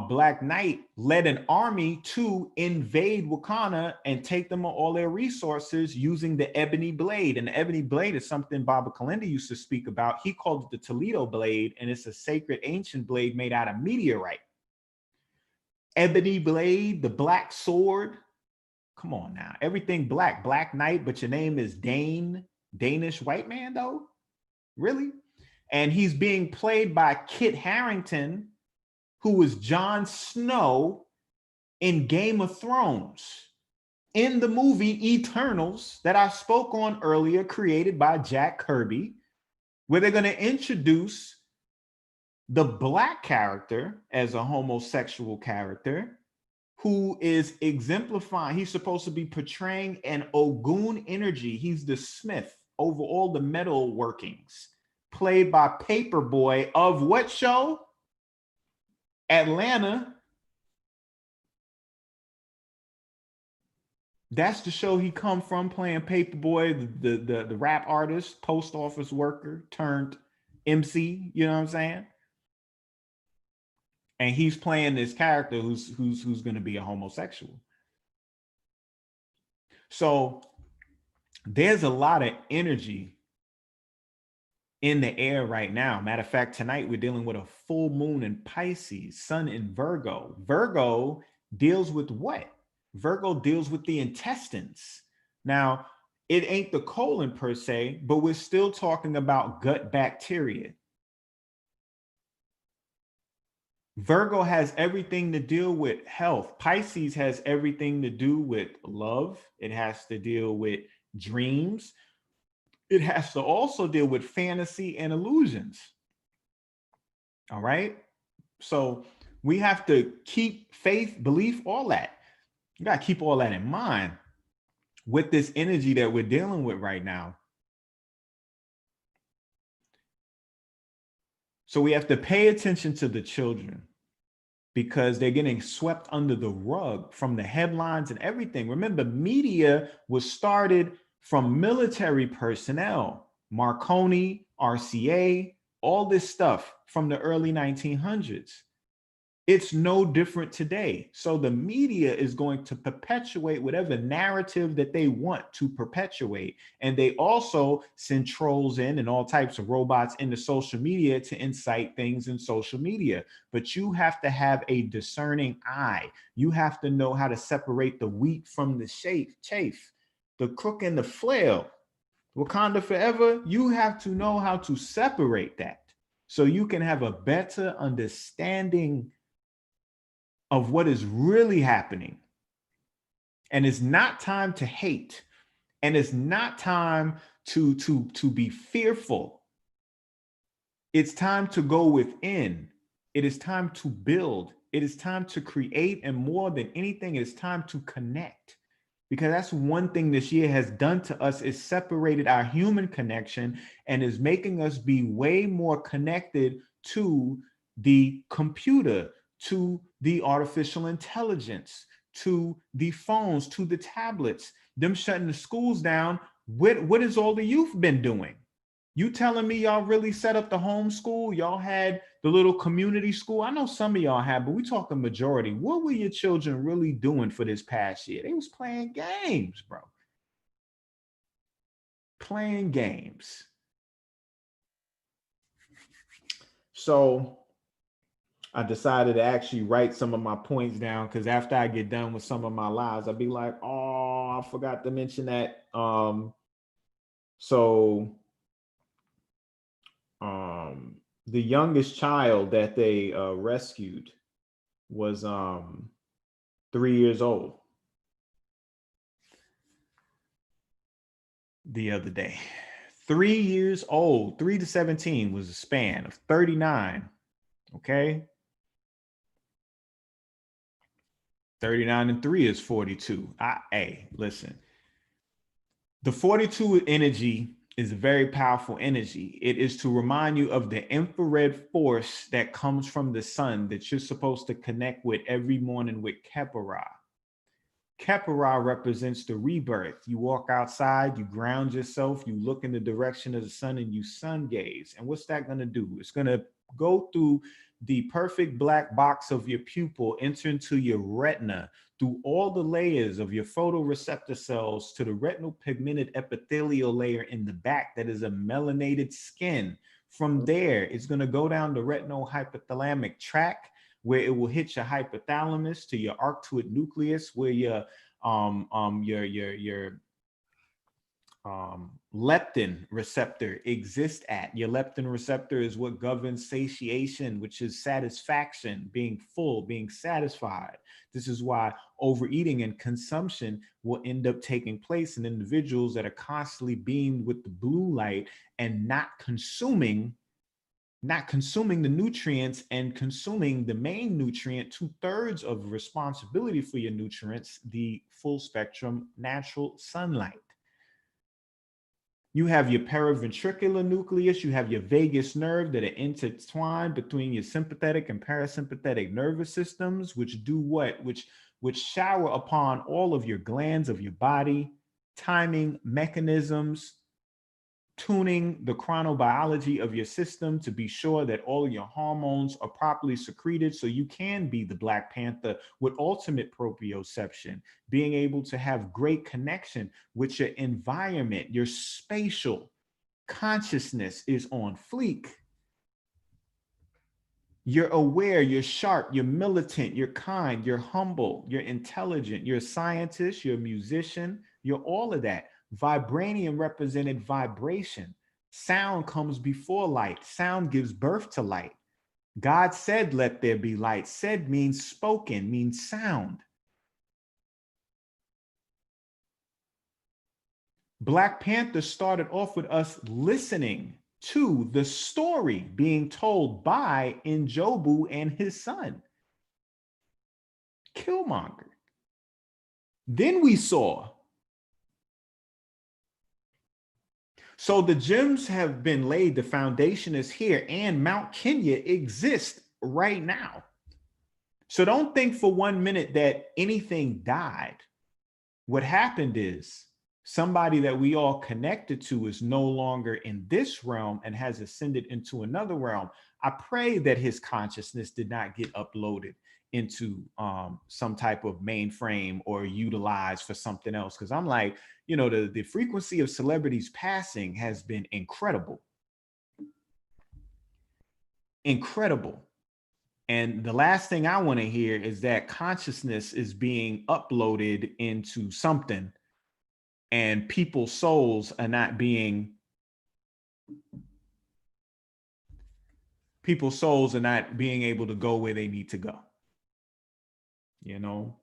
Black Knight, led an army to invade Wakanda and take them all their resources using the ebony blade. And the ebony blade is something Baba Kalenda used to speak about. He called it the Toledo blade, and it's a sacred ancient blade made out of meteorite. Ebony blade, the black sword. Come on now, everything black, Black Knight, but your name is Danish White Man though? Really? And he's being played by Kit Harington, who was Jon Snow in Game of Thrones, in the movie Eternals that I spoke on earlier, created by Jack Kirby, where they're going to introduce the Black character as a homosexual character who is exemplifying. He's supposed to be portraying an Ogun energy. He's the smith over all the metal workings, played by Paperboy of what show? Atlanta. That's the show he come from, playing Paperboy, the rap artist, post office worker turned MC. You know what I'm saying? And he's playing this character who's going to be a homosexual. So there's a lot of energy in the air right now. Matter of fact, tonight we're dealing with a full moon in Pisces, sun in Virgo. Virgo deals with what? Virgo deals with the intestines. Now, it ain't the colon per se, but we're still talking about gut bacteria. Virgo has everything to deal with health. Pisces has everything to do with love. It has to deal with dreams. It has to also deal with fantasy and illusions. All right. So we have to keep faith, belief, all that. You got to keep all that in mind with this energy that we're dealing with right now. So we have to pay attention to the children because they're getting swept under the rug from the headlines and everything. Remember, media was started from military personnel, Marconi, RCA, all this stuff from the early 1900s. It's no different today. So the media is going to perpetuate whatever narrative that they want to perpetuate. And they also send trolls in and all types of robots into social media to incite things in social media. But you have to have a discerning eye. You have to know how to separate the wheat from the chaff, the crook and the flail. Wakanda forever, you have to know how to separate that so you can have a better understanding of what is really happening. And it's not time to hate. And it's not time to be fearful. It's time to go within. It is time to build. It is time to create. And more than anything, it's time to connect. Because that's one thing this year has done to us, is separated our human connection and is making us be way more connected to the computer, to the artificial intelligence, to the phones, to the tablets, them shutting the schools down. What has all the youth been doing? You telling me y'all really set up the homeschool? Y'all had the little community school? I know some of y'all had, but we talking majority. What were your children really doing for this past year? They was playing games, bro. Playing games. So I decided to actually write some of my points down, because after I get done with some of my lives, I'll be like, oh, I forgot to mention that. The youngest child that they rescued was 3 years old the other day. 3 years old, 3 to 17 was a span of 39. Okay. 39 and 3 is 42. Hey, listen. The 42 energy is a very powerful energy. It is to remind you of the infrared force that comes from the sun that you're supposed to connect with every morning with Kepara. Kepara represents the rebirth. You walk outside, you ground yourself, you look in the direction of the sun, and you sun gaze. And what's that going to do? It's going to go through the perfect black box of your pupil, enter into your retina, through all the layers of your photoreceptor cells to the retinal pigmented epithelial layer in the back that is a melanated skin. From there, it's going to go down the retinal hypothalamic tract, where it will hit your hypothalamus to your arcuate nucleus, where your leptin receptor exists at. Your leptin receptor is what governs satiation, which is satisfaction, being full, being satisfied. This is why overeating and consumption will end up taking place in individuals that are constantly beamed with the blue light and not consuming the nutrients and consuming the main nutrient, 2/3 of responsibility for your nutrients, the full spectrum natural sunlight. You have your paraventricular nucleus, you have your vagus nerve that are intertwined between your sympathetic and parasympathetic nervous systems, which do what? Which shower upon all of your glands of your body, timing mechanisms, tuning the chronobiology of your system to be sure that all of your hormones are properly secreted so you can be the Black Panther with ultimate proprioception, being able to have great connection with your environment. Your spatial consciousness is on fleek. You're aware, you're sharp, you're militant, you're kind, you're humble, you're intelligent, you're a scientist, you're a musician, you're all of that. Vibranium represented vibration. Sound comes before light. Sound gives birth to light. God said, let there be light. Said means spoken, means sound. Black Panther started off with us listening to the story being told by Njobu and his son, Killmonger. Then we saw. So the gems have been laid, the foundation is here, and Mount Kenya exists right now. So don't think for 1 minute that anything died. What happened is somebody that we all connected to is no longer in this realm and has ascended into another realm. I pray that his consciousness did not get uploaded into some type of mainframe or utilized for something else. Because I'm like, you know, the frequency of celebrities passing has been incredible. Incredible. And the last thing I want to hear is that consciousness is being uploaded into something and people's souls are not being, able to go where they need to go. You know?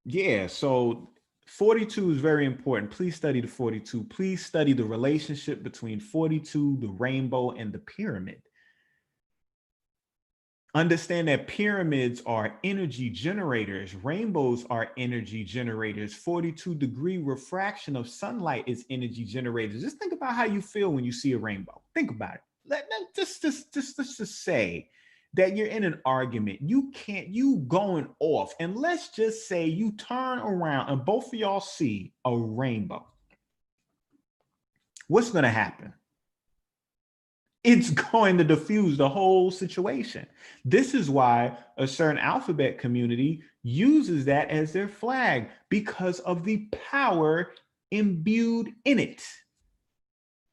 Yeah, so 42 is very important. Please study the 42. Please study the relationship between 42, the rainbow, and the pyramid. Understand that pyramids are energy generators. Rainbows are energy generators. 42-degree refraction of sunlight is energy generators. Just think about how you feel when you see a rainbow. Think about it. Let's just say that you're in an argument. You going off. And let's just say you turn around and both of y'all see a rainbow. What's going to happen? It's going to diffuse the whole situation. This is why a certain alphabet community uses that as their flag, because of the power imbued in it.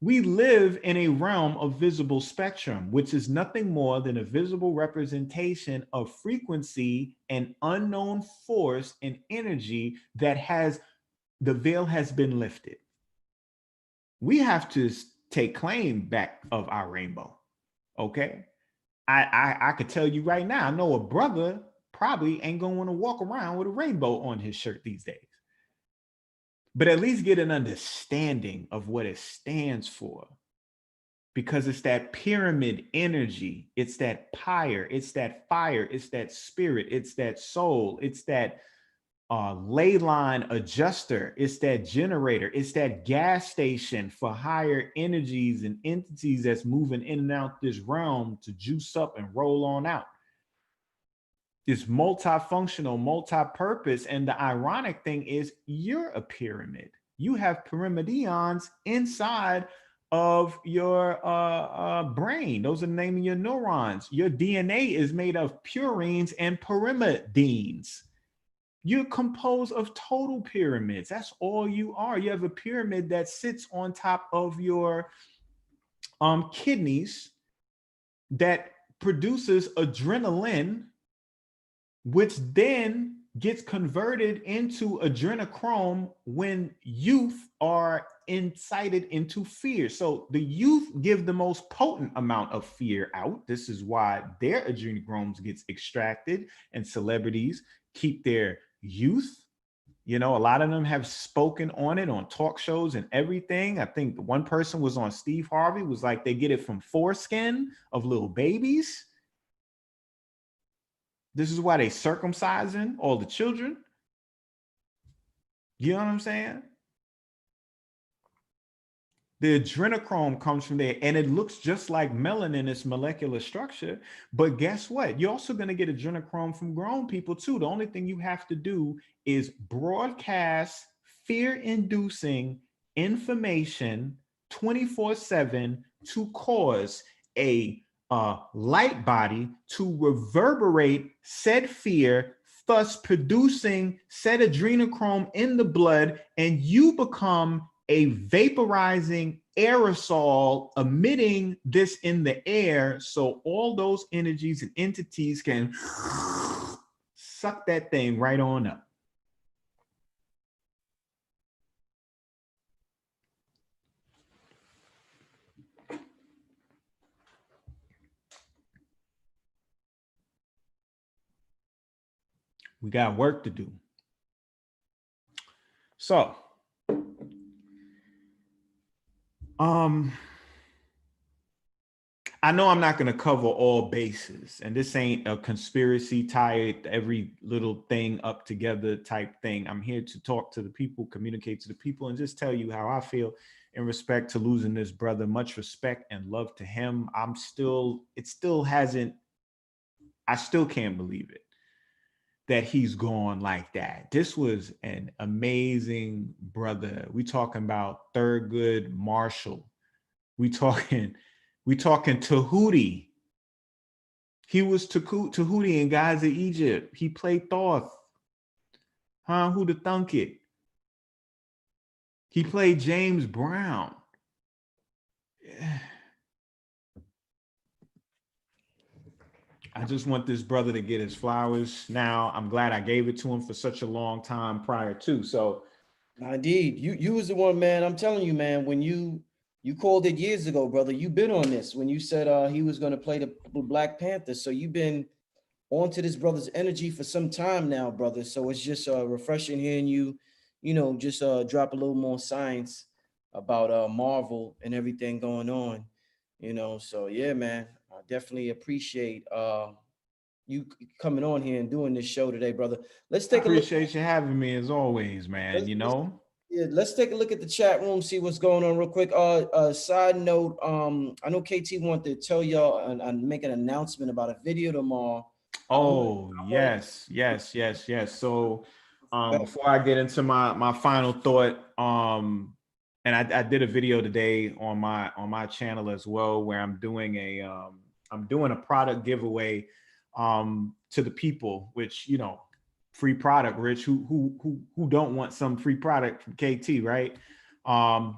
We live in a realm of visible spectrum, which is nothing more than a visible representation of frequency and unknown force and energy that the veil has been lifted. We have to take claim back of our rainbow. Okay. I could tell you right now, I know a brother probably ain't gonna want to walk around with a rainbow on his shirt these days, but at least get an understanding of what it stands for, because it's that pyramid energy. It's that pyre, it's that fire, it's that spirit, it's that soul, it's that ley line adjuster, it's that generator, it's that gas station for higher energies and entities that's moving in and out this realm to juice up and roll on out. It's multifunctional, multi-purpose, and the ironic thing is you're a pyramid. You have pyramidions inside of your brain. Those are the name of your neurons. Your DNA is made of purines and pyrimidines. You're composed of total pyramids. That's all you are. You have a pyramid that sits on top of your kidneys that produces adrenaline, which then gets converted into adrenochrome when youth are incited into fear. So the youth give the most potent amount of fear out. This is why their adrenochromes gets extracted, and celebrities keep their youth. You know, a lot of them have spoken on it on talk shows and everything. I think one person was on Steve Harvey, was like, they get it from foreskin of little babies. This is why they circumcising all the children. You know what I'm saying? The adrenochrome comes from there, and it looks just like melanin in its molecular structure. But guess what? You're also going to get adrenochrome from grown people too. The only thing you have to do is broadcast fear-inducing information 24/7 to cause a light body to reverberate said fear, thus producing said adrenochrome in the blood, and you become a vaporizing aerosol emitting this in the air, so all those energies and entities can suck that thing right on up. We got work to do. So, I know I'm not going to cover all bases, and this ain't a conspiracy, tie every little thing up together type thing. I'm here to talk to the people, communicate to the people, and just tell you how I feel in respect to losing this brother. Much respect and love to him. I still can't believe it that he's gone like that. This was an amazing brother. We talking about Thurgood Marshall. We talking Tahuti. He was Tahuti in Guys of Egypt. He played Thoth. Huh? Who'da thunk it? He played James Brown. I just want this brother to get his flowers. Now, I'm glad I gave it to him for such a long time prior to. So, indeed, you was the one, man. I'm telling you, man. When you called it years ago, brother, you've been on this. When you said he was going to play the Black Panther, so you've been onto this brother's energy for some time now, brother. So it's just refreshing hearing you, just drop a little more science about Marvel and everything going on. So yeah, man, I definitely appreciate you coming on here and doing this show today, brother. Let's take a look. Appreciate you having me as always, man. Let's take a look at the chat room, see what's going on real quick. Side note, I know KT wanted to tell y'all and make an announcement about a video tomorrow. Oh, yes. So before I get into my final thought, and I did a video today on my channel as well, where I'm doing a product giveaway to the people, which, free product, Rich, who don't want some free product from KT, right?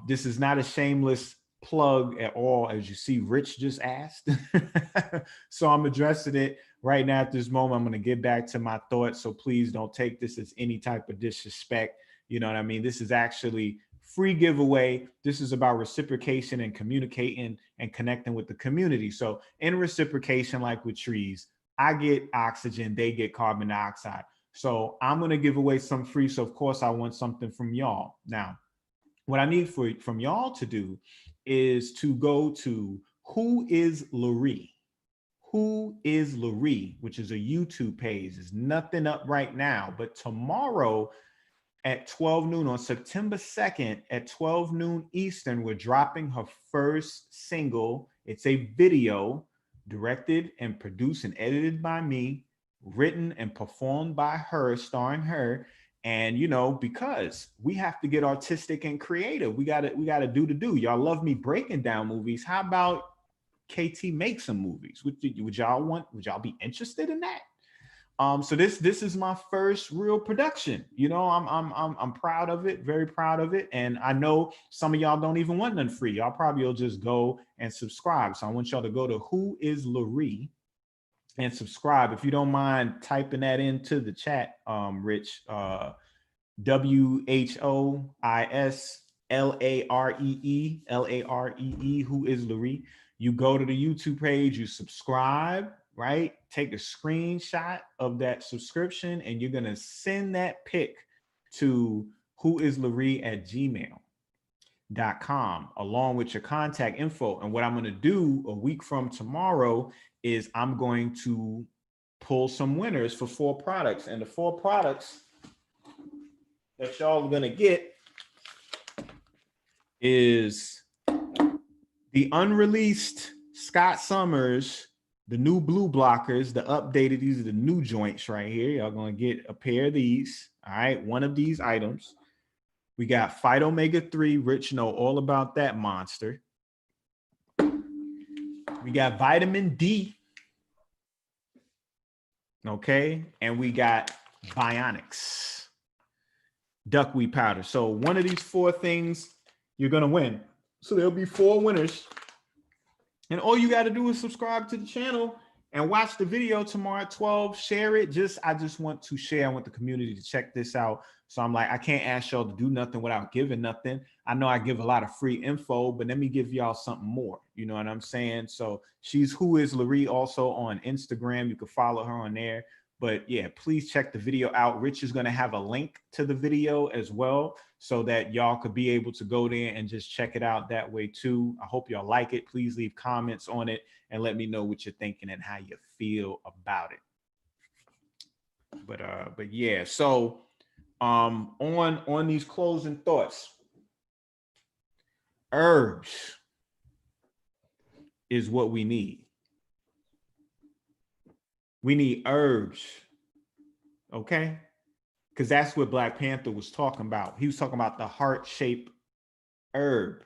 This is not a shameless plug at all, as you see Rich just asked. So I'm addressing it right now at this moment. I'm going to get back to my thoughts, so please don't take this as any type of disrespect. You know what I mean? This is actually free giveaway. This is about reciprocation and communicating and connecting with the community. So in reciprocation, like with trees, I get oxygen, they get carbon dioxide. So I'm going to give away some free. So of course I want something from y'all. Now, what I need from y'all to do is to go to Who is Larry? Who is Larry, which is a YouTube page. There's nothing up right now, but tomorrow at 12 noon on September 2nd at 12 noon Eastern, we're dropping her first single. It's a video directed and produced and edited by me, written and performed by her, starring her. And, because we have to get artistic and creative, we gotta do the do. Y'all love me breaking down movies. How about KT make some movies? Would y'all be interested in that? So this is my first real production. I'm proud of it, very proud of it. And I know some of y'all don't even want none free. Y'all probably will just go and subscribe. So I want y'all to go to Who is Larry and subscribe. If you don't mind typing that into the chat, Rich, WHOISLAREE, who is Laree. You go to the YouTube page, you subscribe, right? Take a screenshot of that subscription, and you're gonna send that pic to whoislaree@gmail.com along with your contact info. And what I'm gonna do a week from tomorrow is I'm going to pull some winners for 4 products, and the 4 products that y'all are gonna get is the unreleased Scott Summers, the new blue blockers, the updated. These are the new joints right here. Y'all gonna get a pair of these. All right, one of these items. We got Phyto Omega 3. Rich know all about that monster. We got vitamin D. Okay, and we got Bionics duckweed powder. So one of these 4 things you're gonna win. So there'll be 4 winners, and all you got to do is subscribe to the channel and watch the video tomorrow at 12. Share it. I just want to share. I want the community to check this out. So I'm like, I can't ask y'all to do nothing without giving nothing. I know I give a lot of free info, but let me give y'all something more. You know what I'm saying? So she's Who Is Laree also on Instagram. You can follow her on there. But yeah, please check the video out. Rich is going to have a link to the video as well, so that y'all could be able to go there and just check it out that way too. I hope y'all like it. Please leave comments on it and let me know what you're thinking and how you feel about it. But yeah, so on these closing thoughts, herbs is what we need. We need herbs, okay? Because that's what Black Panther was talking about. He was talking about the heart-shaped herb,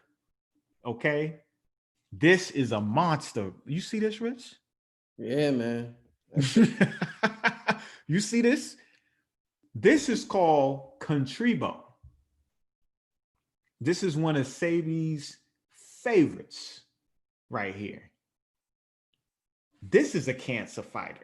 okay? This is a monster. You see this, Rich? Yeah, man. You see this? This is called Contribo. This is one of Sabi's favorites right here. This is a cancer fighter.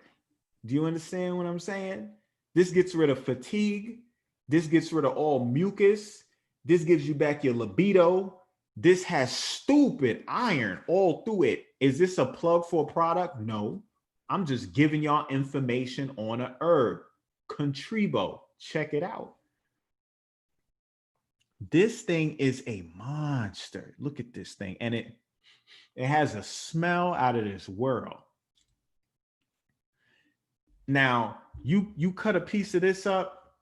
Do you understand what I'm saying? This gets rid of fatigue. This gets rid of all mucus. This gives you back your libido. This has stupid iron all through it. Is this a plug for a product? No. I'm just giving y'all information on a herb. Contribo. Check it out. This thing is a monster. Look at this thing. And it has a smell out of this world. Now, you cut a piece of this up,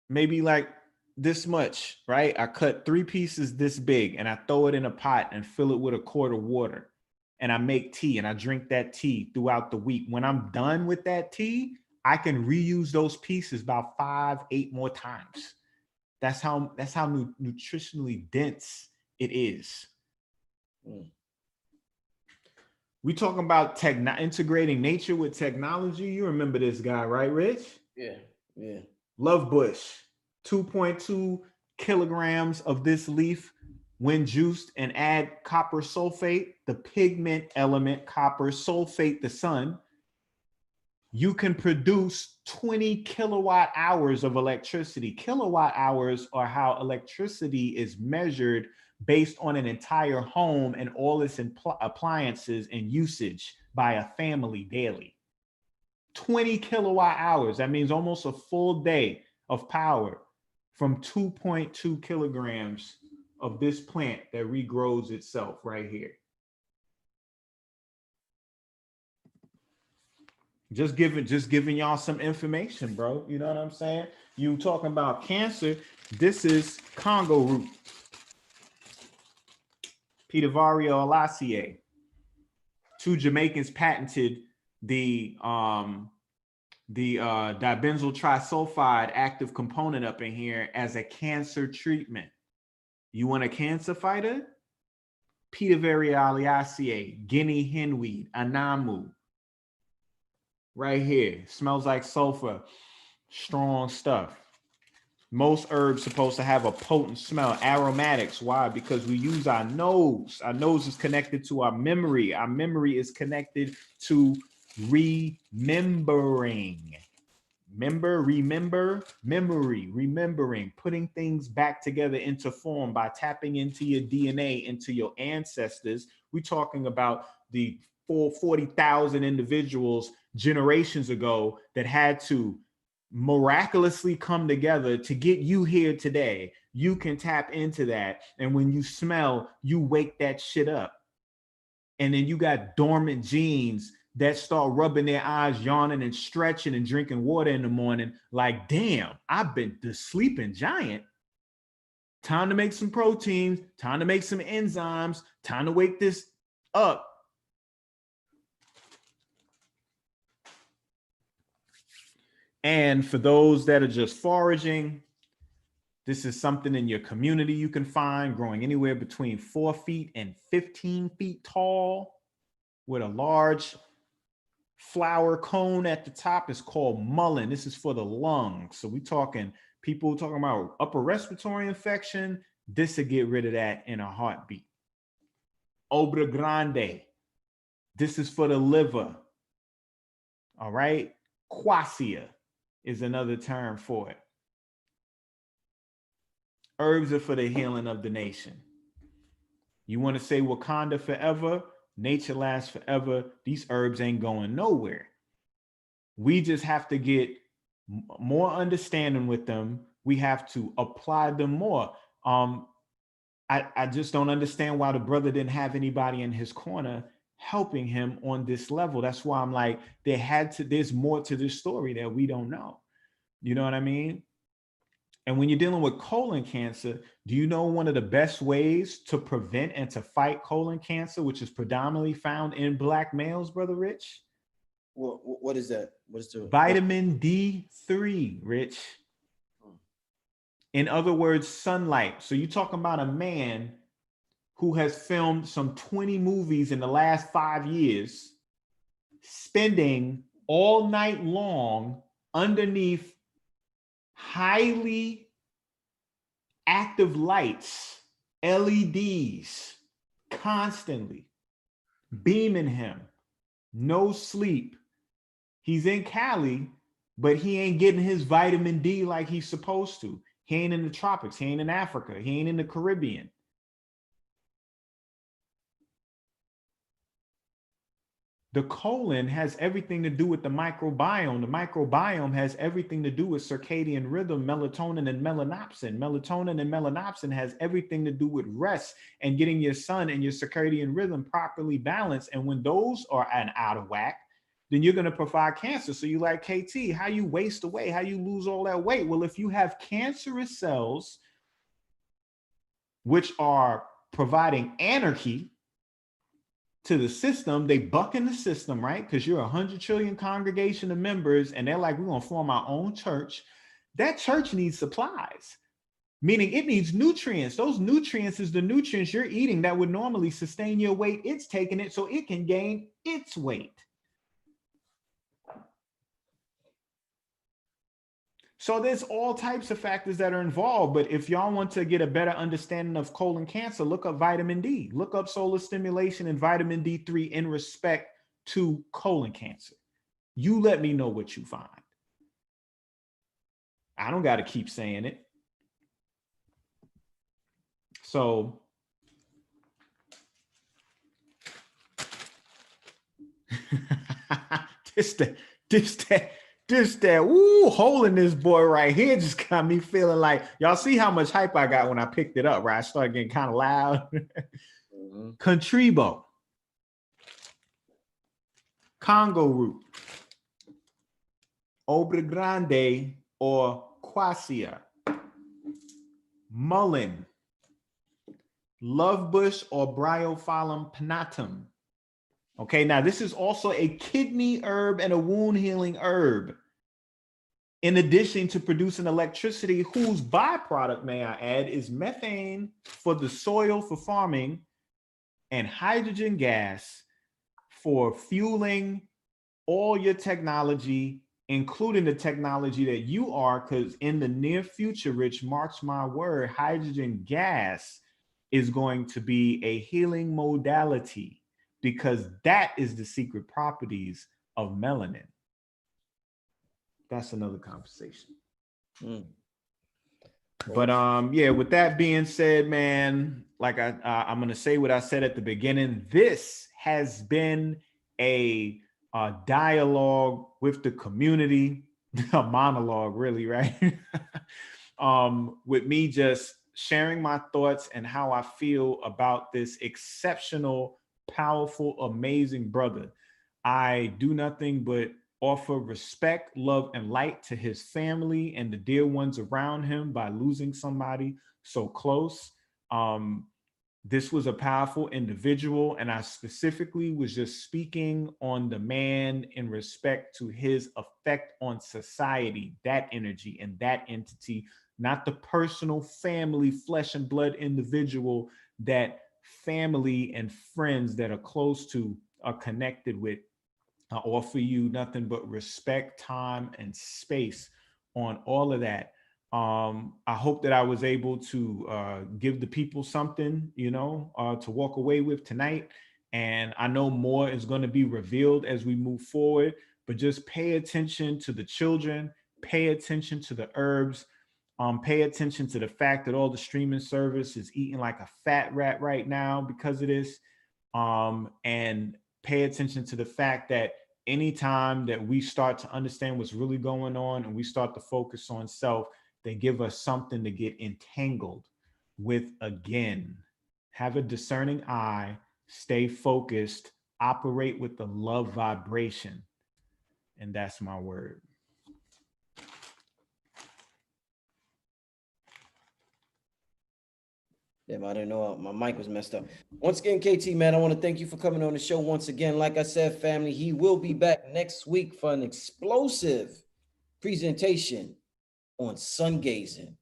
maybe like this much, right? I cut 3 pieces this big and I throw it in a pot and fill it with a quart of water. And I make tea and I drink that tea throughout the week. When I'm done with that tea, I can reuse those pieces about 5, 8 more times. That's how nutritionally dense it is. We talking about integrating nature with technology. You remember this guy, right, Rich? Yeah, yeah. Love Bush, 2.2 kilograms of this leaf when juiced, and add copper sulfate, the pigment element, copper sulfate, the sun. You can produce 20 kilowatt hours of electricity. Kilowatt hours are how electricity is measured based on an entire home and all its appliances and usage by a family daily. 20 kilowatt hours. That means almost a full day of power from 2.2 kilograms of this plant that regrows itself right here. Just giving y'all some information, bro. You know what I'm saying? You talking about cancer. This is Congo root. Pitivaria olaceae. 2 Jamaicans patented the dibenzyl trisulfide active component up in here as a cancer treatment. You want a cancer fighter? Pitivaria olaceae, Guinea henweed, anamu. Right here. Smells like sulfur. Strong stuff. Most herbs supposed to have a potent smell. Aromatics. Why? Because we use our nose. Our nose is connected to our memory. Our memory is connected to remembering. Remembering, putting things back together into form by tapping into your DNA, into your ancestors. We're talking about the 40,000 individuals generations ago that had to miraculously come together to get you here today. You can tap into that. And when you smell, you wake that shit up. And then you got dormant genes that start rubbing their eyes, yawning and stretching and drinking water in the morning. Like, damn, I've been the sleeping giant. Time to make some proteins, time to make some enzymes, time to wake this up. And for those that are just foraging, this is something in your community you can find growing anywhere between 4 feet and 15 feet tall with a large flower cone at the top. Is called mullein. This is for the lungs. So we talking people talking about upper respiratory infection. This will get rid of that in a heartbeat. Obra grande. This is for the liver. All right. Quassia is another term for it. Herbs are for the healing of the nation. You want to say Wakanda forever? Nature lasts forever. These herbs ain't going nowhere. We just have to get more understanding with them. We have to apply them more. I just don't understand why the brother didn't have anybody in his corner helping him on this level. That's why I'm like, there's more to this story that we don't know. You know what I mean? And when you're dealing with colon cancer, do you know one of the best ways to prevent and to fight colon cancer, which is predominantly found in Black males, Brother Rich? What is that? What is the vitamin D3, Rich? In other words, sunlight. So you're talking about a man who has filmed some 20 movies in the last 5 years, spending all night long underneath highly active lights, LEDs, constantly beaming him, no sleep. He's in Cali, but he ain't getting his vitamin D like he's supposed to. He ain't in the tropics. He ain't in Africa. He ain't in the Caribbean. The colon has everything to do with the microbiome. The microbiome has everything to do with circadian rhythm, melatonin and melanopsin. Melatonin and melanopsin has everything to do with rest and getting your sun and your circadian rhythm properly balanced. And when those are out of whack, then you're going to provide cancer. So you like, KT, how you waste away, how you lose all that weight? Well, if you have cancerous cells, which are providing anarchy to the system, they buck in the system, right? Because you're 100 trillion congregation of members and they're like, we're going to form our own church. That church needs supplies, meaning it needs nutrients. Those nutrients is the nutrients you're eating that would normally sustain your weight. It's taking it so it can gain its weight. So there's all types of factors that are involved. But if y'all want to get a better understanding of colon cancer, look up vitamin D, look up solar stimulation and vitamin D3 in respect to colon cancer. You let me know what you find. I don't got to keep saying it. So this that hole in this boy right here just got me feeling like, y'all see how much hype I got when I picked it up, right? I started getting kind of loud. Contribo, Congo root, Obra grande or quassia, mullein, love bush or Bryophyllum pinnatum. Okay, now this is also a kidney herb and a wound healing herb. In addition to producing electricity, whose byproduct, may I add, is methane for the soil for farming and hydrogen gas for fueling all your technology, including the technology that you are, because in the near future, Rich, marks my word, hydrogen gas is going to be a healing modality, because that is the secret properties of melanin. That's another conversation. But yeah, with that being said, man, like I'm gonna say what I said at the beginning. This has been a dialogue with the community, a monologue, really, right? With me just sharing my thoughts and how I feel about this exceptional, powerful, amazing brother. I do nothing but offer respect, love, and light to his family and the dear ones around him by losing somebody so close. This was a powerful individual, and I specifically was just speaking on the man in respect to his effect on society, that energy and that entity, not the personal family, flesh and blood individual that family and friends that are close to are connected with. I offer you nothing but respect, time, and space on all of that. I hope that I was able to give the people something, to walk away with tonight. And I know more is going to be revealed as we move forward, but just pay attention to the children, pay attention to the herbs, pay attention to the fact that all the streaming service is eating like a fat rat right now because of this. And pay attention to the fact that anytime that we start to understand what's really going on and we start to focus on self, they give us something to get entangled with again. Have a discerning eye, stay focused, operate with the love vibration. And that's my word. Damn, I didn't know my mic was messed up. Once again, KT, man, I want to thank you for coming on the show once again. Like I said, family, he will be back next week for an explosive presentation on sun gazing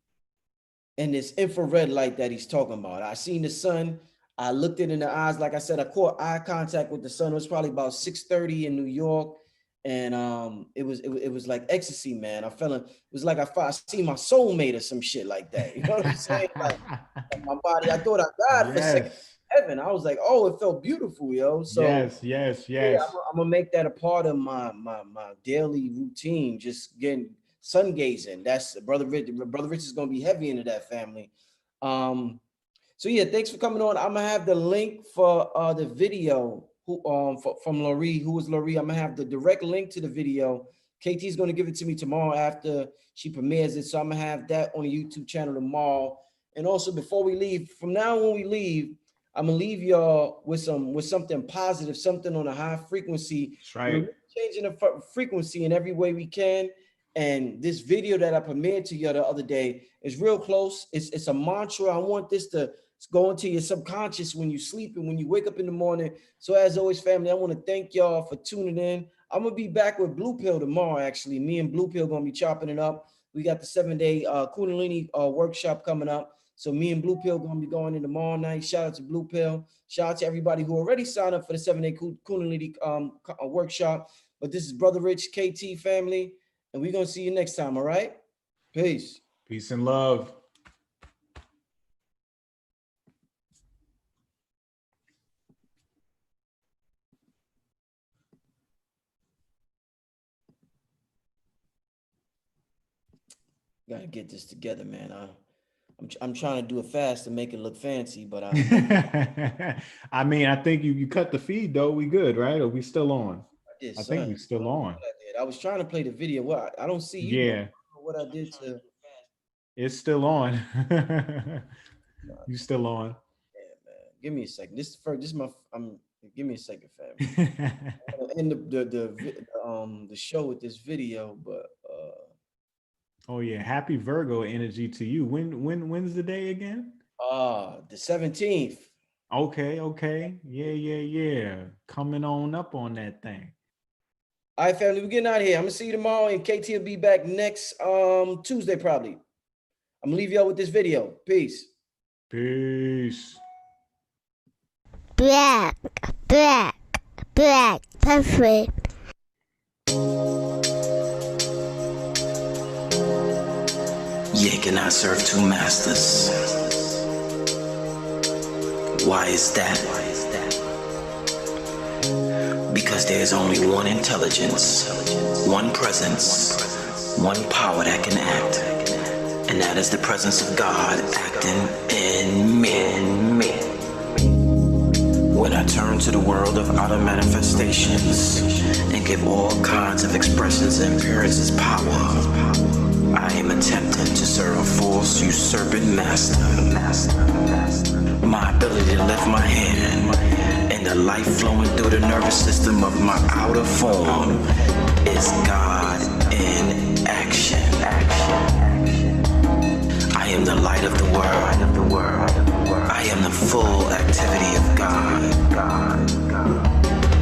and this infrared light that he's talking about. I seen the sun. I looked it in the eyes. Like I said, I caught eye contact with the sun. It was probably about 6:30 in New York. And it was like ecstasy, man. I felt it was like I see my soulmate or some shit like that. You know what I'm saying? Like my body, I thought I died for a second. Heaven, I was like, oh, it felt beautiful, yo. So yes. Yeah, I'm gonna make that a part of my daily routine. Just getting sun gazing. That's Brother Rich. Brother Rich is gonna be heavy into that, family. So yeah, thanks for coming on. I'm gonna have the link for the video from Laurie. Who is Laurie? I'm gonna have the direct link to the video. KT is gonna give it to me tomorrow after she premieres it. So I'm gonna have that on the YouTube channel tomorrow. And also before we leave, from now when we leave, I'm gonna leave y'all with something positive, something on a high frequency. That's right. We're changing the frequency in every way we can. And this video that I premiered to you the other day is real close. It's a mantra. I want this to go into your subconscious when you sleep and when you wake up in the morning. So as always, family, I want to thank y'all for tuning in. I'm gonna be back with Blue Pill tomorrow. Actually, me and Blue Pill gonna be chopping it up. We got the 7-day Kundalini workshop coming up. So me and Blue Pill gonna be going in tomorrow night. Shout out to Blue Pill. Shout out to everybody who already signed up for the 7-day Kundalini workshop. But this is Brother Rich, KT family, and we're gonna see you next time. All right, peace. Peace and love. Gotta get this together, man. I'm trying to do it fast to make it look fancy, but I mean, I think you cut the feed though. We good, right? Or we still on? I think we still on. I was trying to play the video. Well, I don't see you. Yeah. What I did to. It's still on. You still on? Yeah, man. Give me a second. This is first. This is my. Give me a second, family. End the show with this video, but. Oh yeah, happy Virgo energy to you. When's the day again? The 17th. Okay. Yeah. Coming on up on that thing. All right, family, we're getting out of here. I'm gonna see you tomorrow, and KT will be back next Tuesday, probably. I'm gonna leave y'all with this video. Peace. Black. Perfect. Ye cannot serve two masters. Why is that? Because there's only one intelligence, one presence, one power that can act, and that is the presence of God acting in me. When I turn to the world of outer manifestations and give all kinds of expressions and appearances power, I am attempting to serve a false usurping master. My ability to lift my hand and the life flowing through the nervous system of my outer form is God in action. I am the light of the world. I am the full activity of God.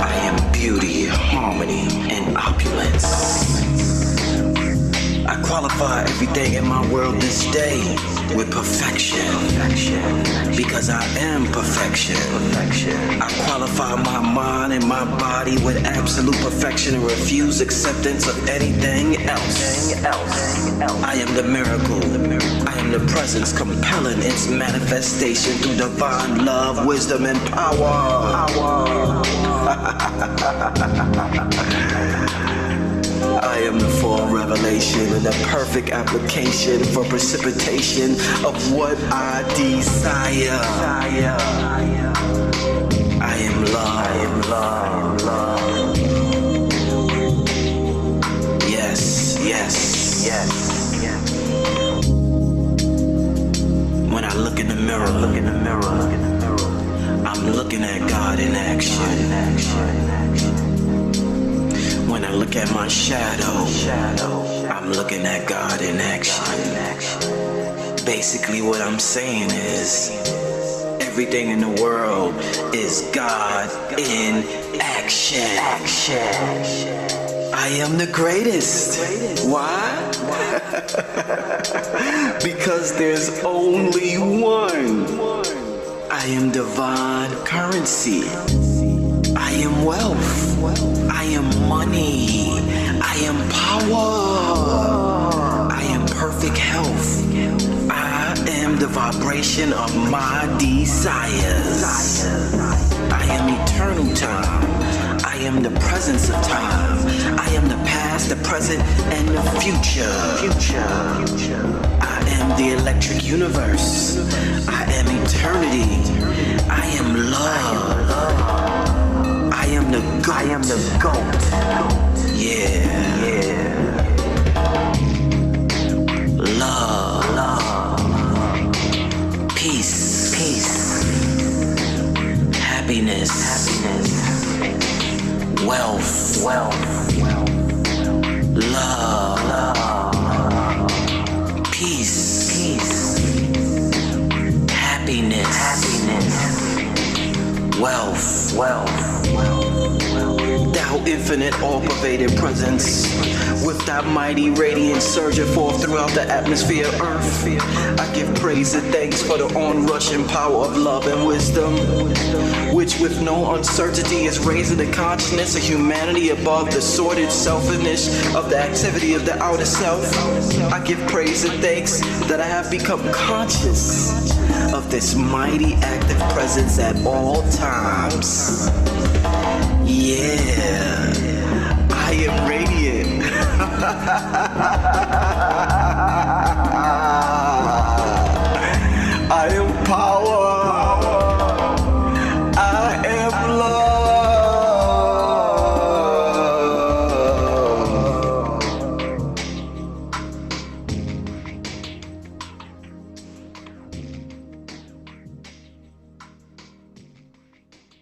I am beauty, harmony, and opulence. I qualify everything in my world this day with perfection, because I am perfection. I qualify my mind and my body with absolute perfection and refuse acceptance of anything else. I am the miracle. I am the presence compelling its manifestation through divine love, wisdom, and power. I am the full revelation and the perfect application for precipitation of what I desire. I am love. Yes. When I look in the mirror, I'm looking at God in action. When I look at my shadow, I'm looking at God in action. Basically what I'm saying is, everything in the world is God in action. I am the greatest. Why? Because there's only one. I am divine currency. I am wealth. I am money. I am power. I am perfect health. I am the vibration of my desires. I am eternal time. I am the presence of time. I am the past, the present, and the future. I am the electric universe. I am eternity. I am love. I am the GOAT. Yeah. Love. Peace. Happiness. Wealth. Love. Peace. Happiness. Wealth. Thou infinite, all-pervading presence, with thy mighty radiance surging forth throughout the atmosphere of earth, I give praise and thanks for the onrushing power of love and wisdom, which with no uncertainty is raising the consciousness of humanity above the sordid selfishness of the activity of the outer self. I give praise and thanks that I have become conscious of this mighty active presence at all times. Yeah, I am radiant. I am power.